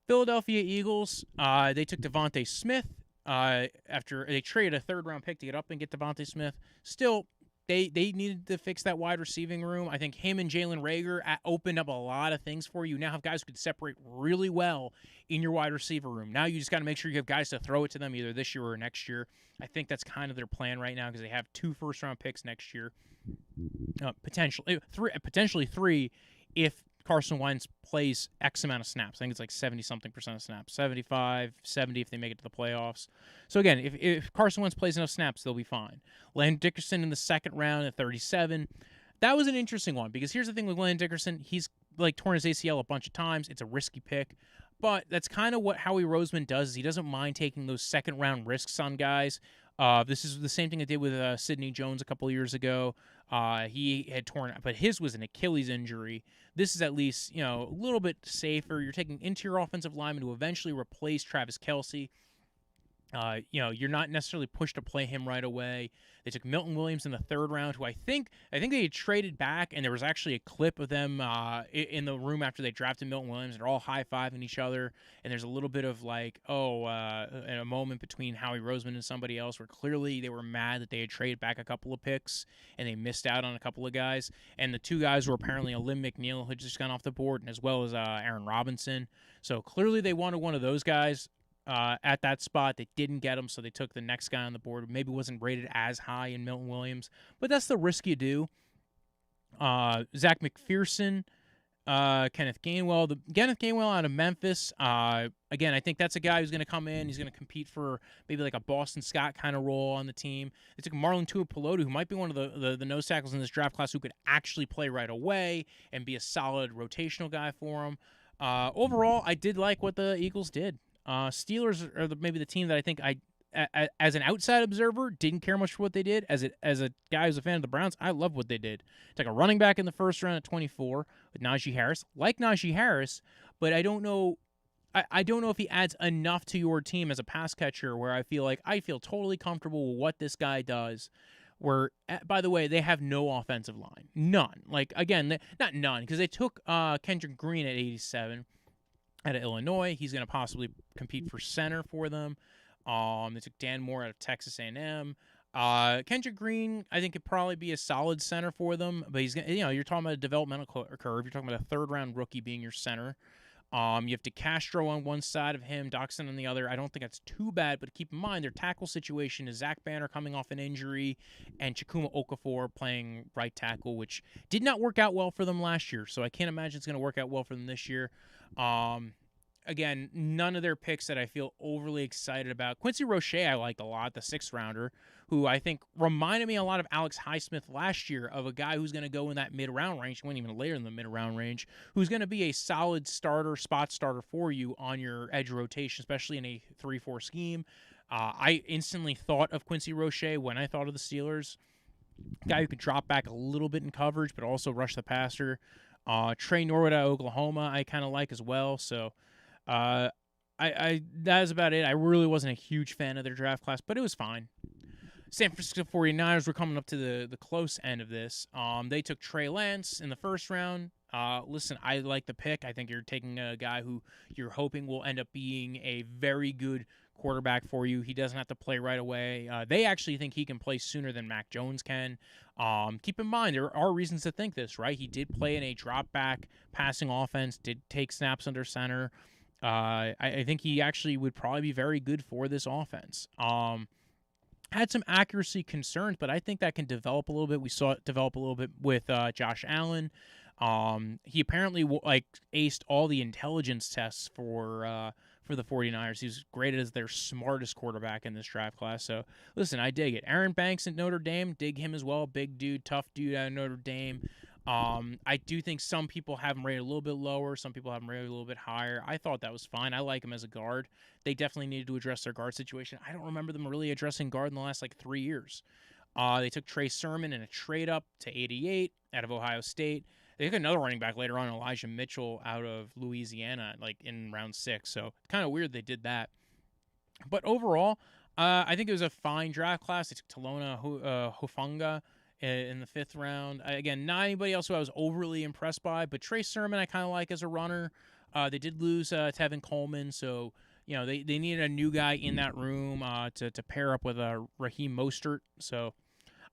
Philadelphia Eagles, they took Devontae Smith after they traded a 3rd round pick to get up and get Devontae Smith. Still, they needed to fix that wide receiving room. I think him and Jalen Reagor opened up a lot of things for you. Now have guys who can separate really well in your wide receiver room. Now you just got to make sure you have guys to throw it to them either this year or next year. I think that's kind of their plan right now because they have 2 first-round picks next year. Potentially 3 if Carson Wentz plays X amount of snaps. I think it's like 70-something% of snaps. 75, 70 if they make it to the playoffs. So again, if Carson Wentz plays enough snaps, they'll be fine. Landon Dickerson in the 2nd round at 37. That was an interesting one because here's the thing with Landon Dickerson. He's like torn his ACL a bunch of times. It's a risky pick. But that's kind of what Howie Roseman does is he doesn't mind taking those 2nd round risks on guys. This is the same thing I did with Sidney Jones a couple of years ago. He had torn, but his was an Achilles injury. This is at least, a little bit safer. You're taking interior offensive lineman to eventually replace Travis Kelce. You're not necessarily pushed to play him right away. They took Milton Williams in the 3rd round, who I think they had traded back, and there was actually a clip of them in the room after they drafted Milton Williams. They're all high-fiving each other, and there's a little bit of like, a moment between Howie Roseman and somebody else where clearly they were mad that they had traded back a couple of picks, and they missed out on a couple of guys. And the 2 guys were apparently Alim McNeil, who had just gone off the board, and as well as Aaron Robinson. So clearly they wanted one of those guys. at that spot. They didn't get him, so they took the next guy on the board. Maybe wasn't rated as high in Milton Williams, but that's the risk you do. Zach McPherson, Kenneth Gainwell out of Memphis. Again, I think that's a guy who's going to come in. He's going to compete for maybe like a Boston Scott kind of role on the team. They took Marlon Tuipulotu, who might be one of the nose tackles in this draft class who could actually play right away and be a solid rotational guy for him. Overall, I did like what the Eagles did. Steelers are maybe the team that I think as an outside observer, didn't care much for what they did. As a guy who's a fan of the Browns, I love what they did. Took a running back in the first round at 24 with Najee Harris. Like Najee Harris, but I don't know. I don't know if he adds enough to your team as a pass catcher where I feel totally comfortable with what this guy does. Where, by the way, they have no offensive line. None. Like, again, not none, because they took Kendrick Green at 87 out of Illinois. He's going to possibly compete for center for them. They took Dan Moore out of Texas A&M. Kendrick Green, I think, could probably be a solid center for them, but he's, you're talking about a developmental curve. You're talking about a third-round rookie being your center. You have DeCastro on one side of him, Doxson on the other. I don't think that's too bad, but keep in mind their tackle situation is Zach Banner coming off an injury and Chukwuma Okafor playing right tackle, which did not work out well for them last year, so I can't imagine it's going to work out well for them this year. Again, none of their picks that I feel overly excited about. Quincy Roche I liked a lot, the sixth-rounder, who I think reminded me a lot of Alex Highsmith last year, of a guy who's going to go in that mid-round range, he went even later in the mid-round range, who's going to be a solid spot starter for you on your edge rotation, especially in a 3-4 scheme. I instantly thought of Quincy Roche when I thought of the Steelers. Guy who could drop back a little bit in coverage, but also rush the passer. Trey Norwood out of Oklahoma I kind of like as well, so... that's about it. I really wasn't a huge fan of their draft class, but it was fine. San Francisco 49ers were coming up to the close end of this. They took Trey Lance in the first round. Listen, I like the pick. I think you're taking a guy who you're hoping will end up being a very good quarterback for you. He doesn't have to play right away. They actually think he can play sooner than Mac Jones can. Keep in mind, there are reasons to think this, right? He did play in a drop-back passing offense, did take snaps under center. I think he actually would probably be very good for this offense. Had some accuracy concerns, but I think that can develop a little bit. We saw it develop a little bit with Josh Allen. He apparently aced all the intelligence tests for the 49ers. He's graded as their smartest quarterback in this draft class. So, listen, I dig it. Aaron Banks at Notre Dame, dig him as well. Big dude, tough dude out of Notre Dame. I do think some people have him rated a little bit lower. Some people have him rated a little bit higher. I thought that was fine. I like him as a guard. They definitely needed to address their guard situation. I don't remember them really addressing guard in the last 3 years. They took Trey Sermon in a trade up to 88 out of Ohio State. They took another running back later on, Elijah Mitchell out of Louisiana, in round 6. So kind of weird they did that. But overall, I think it was a fine draft class. They took Talona Hufanga in the 5th round. Again, not anybody else who I was overly impressed by, but Trey Sermon I kind of like as a runner. They did lose Tevin Coleman, so they needed a new guy in that room to pair up with Raheem Mostert. So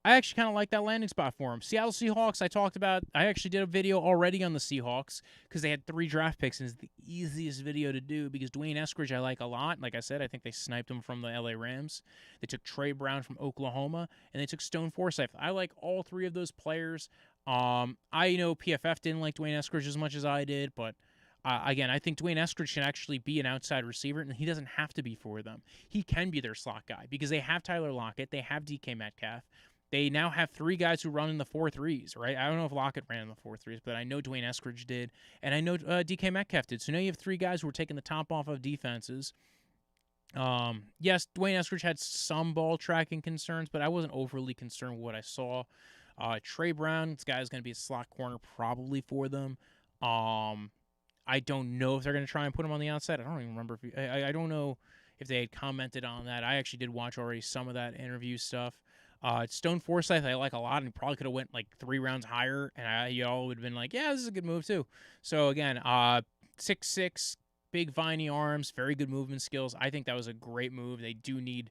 I actually kind of like that landing spot for him. Seattle Seahawks, I actually did a video already on the Seahawks because they had 3 draft picks, and it's the easiest video to do because Dwayne Eskridge I like a lot. Like I said, I think they sniped him from the LA Rams. They took Trey Brown from Oklahoma, and they took Stone Forsythe. I like all 3 of those players. I know PFF didn't like Dwayne Eskridge as much as I did, but again, I think Dwayne Eskridge can actually be an outside receiver, and he doesn't have to be for them. He can be their slot guy because they have Tyler Lockett, they have DK Metcalf. They now have 3 guys who run in the 4-3s, right? I don't know if Lockett ran in the 4-3s, but I know Dwayne Eskridge did, and I know DK Metcalf did. So now you have 3 guys who are taking the top off of defenses. Yes, Dwayne Eskridge had some ball tracking concerns, but I wasn't overly concerned with what I saw. Trey Brown, this guy is going to be a slot corner probably for them. I don't know if they're going to try and put him on the outside. I don't even remember if I don't know if they had commented on that. I actually did watch already some of that interview stuff. Stone Forsythe I like a lot, and he probably could have went 3 rounds higher, and y'all would have been like, yeah, this is a good move too. So again, 6'6", big viney arms, very good movement skills. I think that was a great move. They do need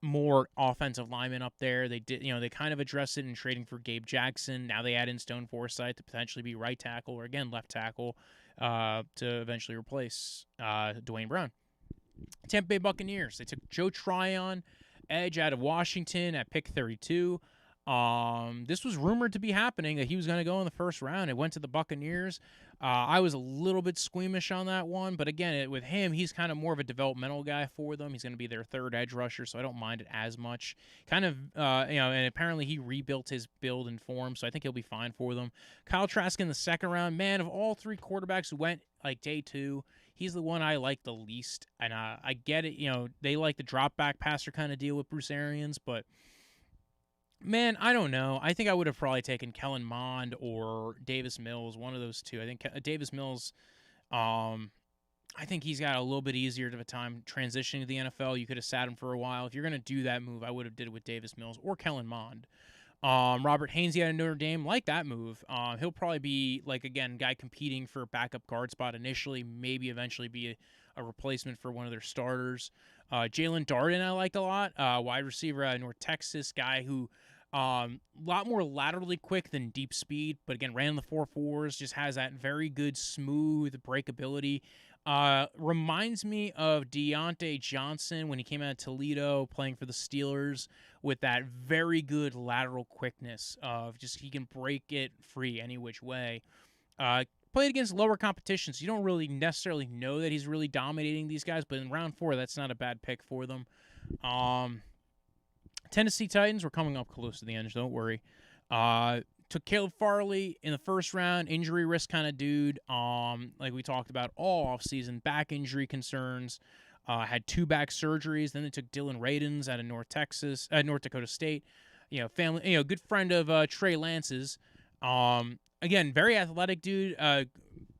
more offensive linemen up there. They did, they kind of addressed it in trading for Gabe Jackson. Now they add in Stone Forsythe to potentially be right tackle or again left tackle to eventually replace Dwayne Brown. Tampa Bay Buccaneers. They took Joe Tryon, edge out of Washington at pick 32. This was rumored to be happening, that he was going to go in the first round. It went to the Buccaneers. I was a little bit squeamish on that one, but again, with him, he's kind of more of a developmental guy for them. He's going to be their third edge rusher, so I don't mind it as much. Kind of, and apparently he rebuilt his build and form, so I think he'll be fine for them. Kyle Trask in the second round. Man, of all three quarterbacks who went like day 2, he's the one I like the least, and I get it. They like the drop back passer kind of deal with Bruce Arians, but man, I don't know. I think I would have probably taken Kellen Mond or Davis Mills, one of those two. I think Davis Mills, I think he's got a little bit easier of a time transitioning to the NFL. You could have sat him for a while. If you're going to do that move, I would have did it with Davis Mills or Kellen Mond. Robert Hainsey out of Notre Dame, like that move. He'll probably be, guy competing for a backup guard spot initially, maybe eventually be a replacement for one of their starters. Jalen Darden I liked a lot, wide receiver out of North Texas, guy who a lot more laterally quick than deep speed, but again, ran the 4.4s, just has that very good, smooth breakability. Reminds me of Deontay Johnson when he came out of Toledo playing for the Steelers, with that very good lateral quickness of just he can break it free any which way. Played against lower competition, so you don't really necessarily know that he's really dominating these guys, but in round 4, that's not a bad pick for them. Tennessee Titans, we're coming up close to the end, don't worry. Took Caleb Farley in the first round, injury risk kind of dude. Like we talked about all offseason, back injury concerns. Had 2 back surgeries. Then they took Dylan Radins out of North Dakota State. Family, good friend of Trey Lance's. Again, very athletic dude.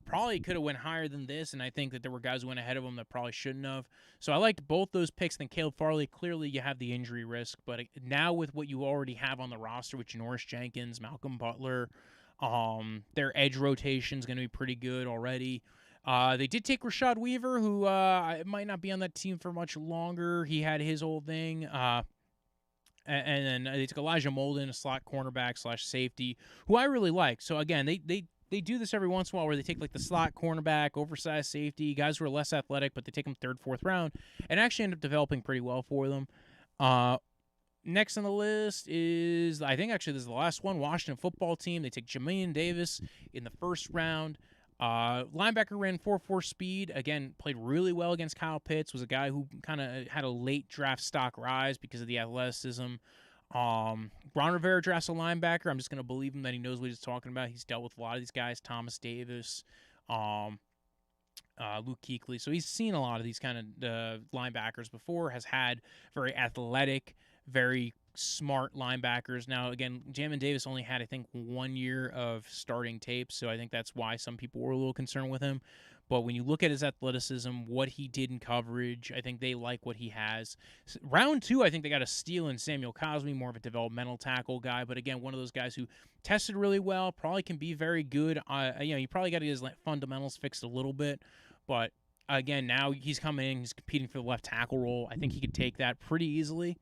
Probably could have went higher than this, and I think that there were guys who went ahead of him that probably shouldn't have. So I liked both those picks. Then Caleb Farley, clearly you have the injury risk, but now with what you already have on the roster with Janoris Jenkins, Malcolm Butler, their edge rotation is going to be pretty good already. They did take Rashad Weaver, who might not be on that team for much longer. He had his old thing. And then they took Elijah Molden, a slot cornerback / safety, who I really like. So again, they do this every once in a while where they take the slot cornerback, oversized safety, guys who are less athletic, but they take them 3rd, 4th round, and actually end up developing pretty well for them. Next on the list is, I think actually this is the last one, Washington football team. They take Jamin Davis in the 1st round. Linebacker ran 4.4 speed. Again, played really well against Kyle Pitts. Was a guy who kind of had a late draft stock rise because of the athleticism. Ron Rivera drafts a linebacker. I'm just going to believe him that he knows what he's talking about. He's dealt with a lot of these guys, Thomas Davis, Luke Kuechly. So he's seen a lot of these kind of linebackers before, has had very athletic, very smart linebackers. Now, again, Jamin Davis only had, I think, 1 year of starting tape, so I think that's why some people were a little concerned with him. But when you look at his athleticism, what he did in coverage, I think they like what he has. Round 2, I think they got a steal in Samuel Cosme, more of a developmental tackle guy. But again, one of those guys who tested really well, probably can be very good. You probably got to get his fundamentals fixed a little bit. But again, now he's coming in, he's competing for the left tackle role. I think he could take that pretty easily.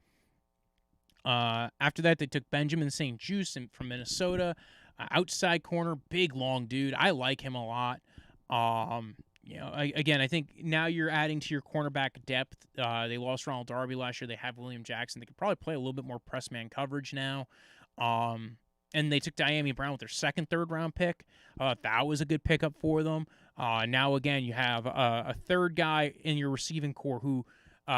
After that, they took Benjamin St. Juste from Minnesota, outside corner, big, long dude. I like him a lot. I think now you're adding to your cornerback depth. They lost Ronald Darby last year. They have William Jackson. They could probably play a little bit more press man coverage now. And they took Diami Brown with their 2nd, 3rd round pick. That was a good pickup for them. Now, again, you have a 3rd guy in your receiving core who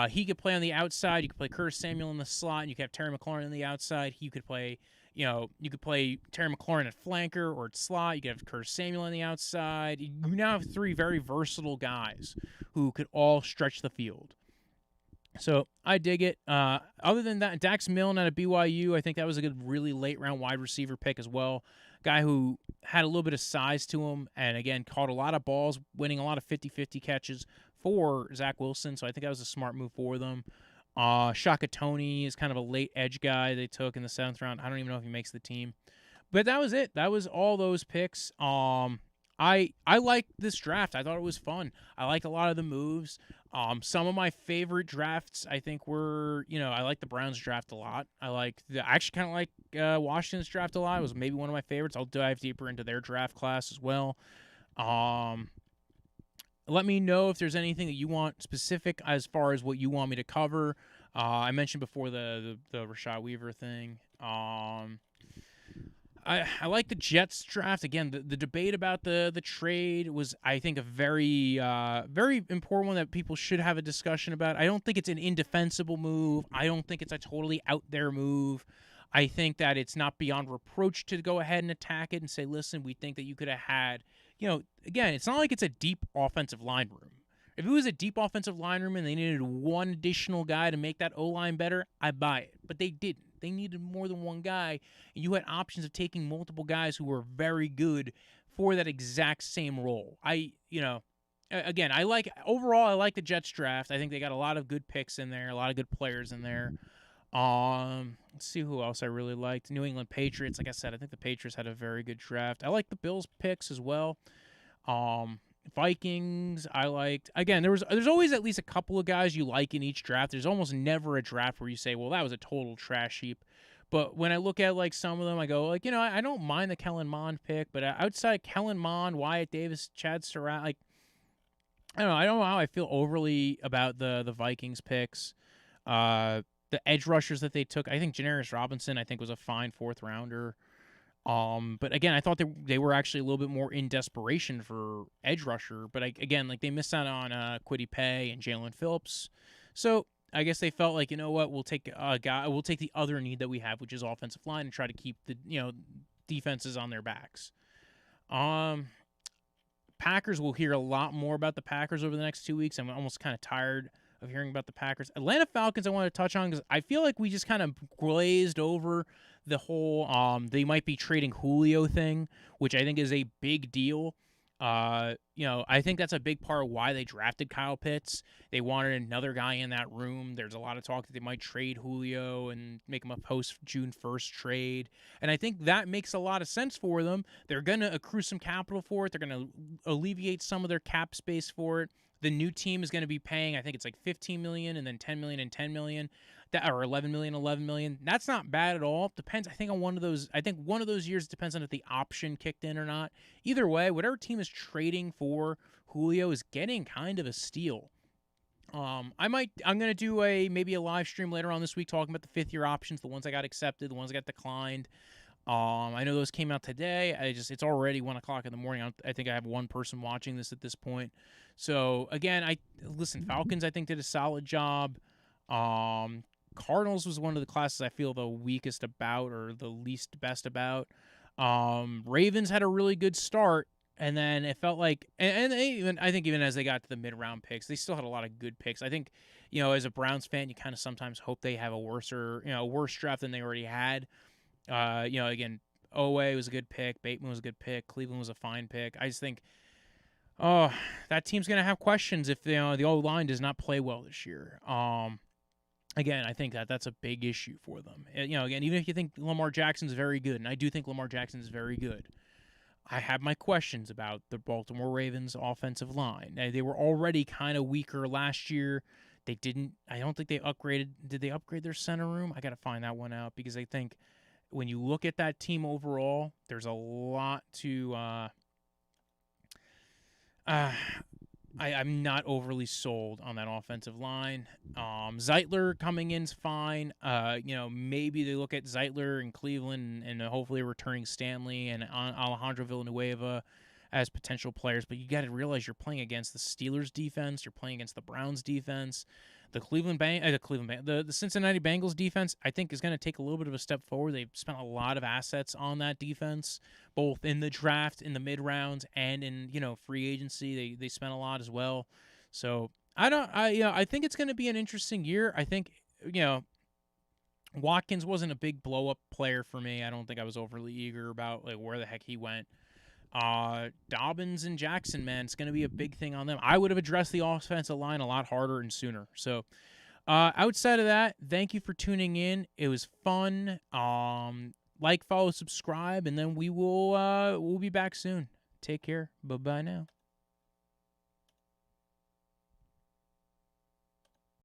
he could play on the outside. You could play Curtis Samuel in the slot. And you could have Terry McLaurin on the outside. He could play, you could play Terry McLaurin at flanker or at slot. You could have Curtis Samuel on the outside. You now have 3 very versatile guys who could all stretch the field. So I dig it. Other than that, Dax Milne out of BYU, I think that was a good, really late round wide receiver pick as well. Guy who had a little bit of size to him, and again caught a lot of balls, winning a lot of 50-50 catches for Zach Wilson. So I think that was a smart move for them. Shaka Toney is kind of a late edge guy they took in the 7th round. I don't even know if he makes the team, but that was it. That was all those picks. I liked this draft. I thought it was fun. I liked a lot of the moves. Some of my favorite drafts, I think, were, I like the Browns draft a lot. I actually kind of like Washington's draft a lot. It was maybe one of my favorites. I'll dive deeper into their draft class as well. let me know if there's anything that you want specific as far as what you want me to cover. I mentioned before the Rashad Weaver thing. I like the Jets draft. Again, the debate about the trade was, I think, a very very important one that people should have a discussion about. I don't think it's an indefensible move. I don't think it's a totally out there move. I think that it's not beyond reproach to go ahead and attack it and say, listen, we think that you could have had, again, it's not like it's a deep offensive line room. If it was a deep offensive line room and they needed one additional guy to make that O-line better, I'd buy it. But they didn't. They needed more than one guy, and you had options of taking multiple guys who were very good for that exact same role. Again, I like the Jets draft. I think they got a lot of good picks in there, a lot of good players in there. Let's see who else I really liked. New England Patriots. Like I said, I think the Patriots had a very good draft. I like the Bills picks as well. Vikings, I liked. Again, there's always at least a couple of guys you like in each draft. There's almost never a draft where you say, well, that was a total trash heap. But when I look at like some of them, I go like, I don't mind the Kellen Mond pick, but outside Kellen Mond, Wyatt Davis, Chad Surratt, like I don't know how I feel overly about the Vikings picks. The edge rushers that they took, I think Janarius Robinson, I think was a fine 4th rounder. But again, I thought they were actually a little bit more in desperation for edge rusher. But they missed out on Kwity Paye and Jalen Phillips. So I guess they felt like, we'll take the other need that we have, which is offensive line, and try to keep the defenses on their backs. Packers, will hear a lot more about the Packers over the next 2 weeks. I'm almost kind of tired of hearing about the Packers. Atlanta Falcons I want to touch on because I feel like we just kind of glazed over the whole they might be trading Julio thing, which I think is a big deal. I think that's a big part of why they drafted Kyle Pitts. They wanted another guy in that room. There's a lot of talk that they might trade Julio and make him a post-June 1st trade. And I think that makes a lot of sense for them. They're going to accrue some capital for it. They're going to alleviate some of their cap space for it. The new team is going to be paying, I think it's like $15 million and then $10 million and $10 million, or $11 million, $11 million. That's not bad at all. Depends. I think on one of those. I think one of those years depends on if the option kicked in or not. Either way, whatever team is trading for Julio is getting kind of a steal. I'm gonna do maybe a live stream later on this week talking about the 5th-year options, the ones that got accepted, the ones that got declined. I know those came out today. It's already 1:00 in the morning. I think I have one person watching this at this point. So again, Falcons I think did a solid job. Cardinals was one of the classes I feel the weakest about or the least best about. Ravens had a really good start, and then it felt like, and I think even as they got to the mid-round picks, they still had a lot of good picks. I think, as a Browns fan, you kind of sometimes hope they have a worse draft than they already had. Again, Owe was a good pick. Bateman was a good pick. Cleveland was a fine pick. I just think, that team's going to have questions if the O-line does not play well this year. Again, I think that's a big issue for them. Again, even if you think Lamar Jackson's very good, and I do think Lamar Jackson is very good, I have my questions about the Baltimore Ravens offensive line. They were already kind of weaker last year. I don't think they upgraded. Did they upgrade their center room? I got to find that one out because I think when you look at that team overall, there's a lot to I'm not overly sold on that offensive line. Zeitler coming in's fine. Maybe they look at Zeitler in Cleveland and hopefully returning Stanley and Alejandro Villanueva as potential players. But you got to realize you're playing against the Steelers defense. You're playing against the Browns defense. The the Cincinnati Bengals defense, I think, is going to take a little bit of a step forward. They've spent a lot of assets on that defense, both in the draft, in the mid rounds, and in free agency. They spent a lot as well. So I think it's going to be an interesting year. I think Watkins wasn't a big blow up player for me. I don't think I was overly eager about where the heck he went. Dobbins and Jackson, man, it's going to be a big thing on them. I would have addressed the offensive line a lot harder and sooner. So, outside of that, thank you for tuning in. It was fun. Like, follow, subscribe, and then we'll be back soon. Take care. Bye-bye now.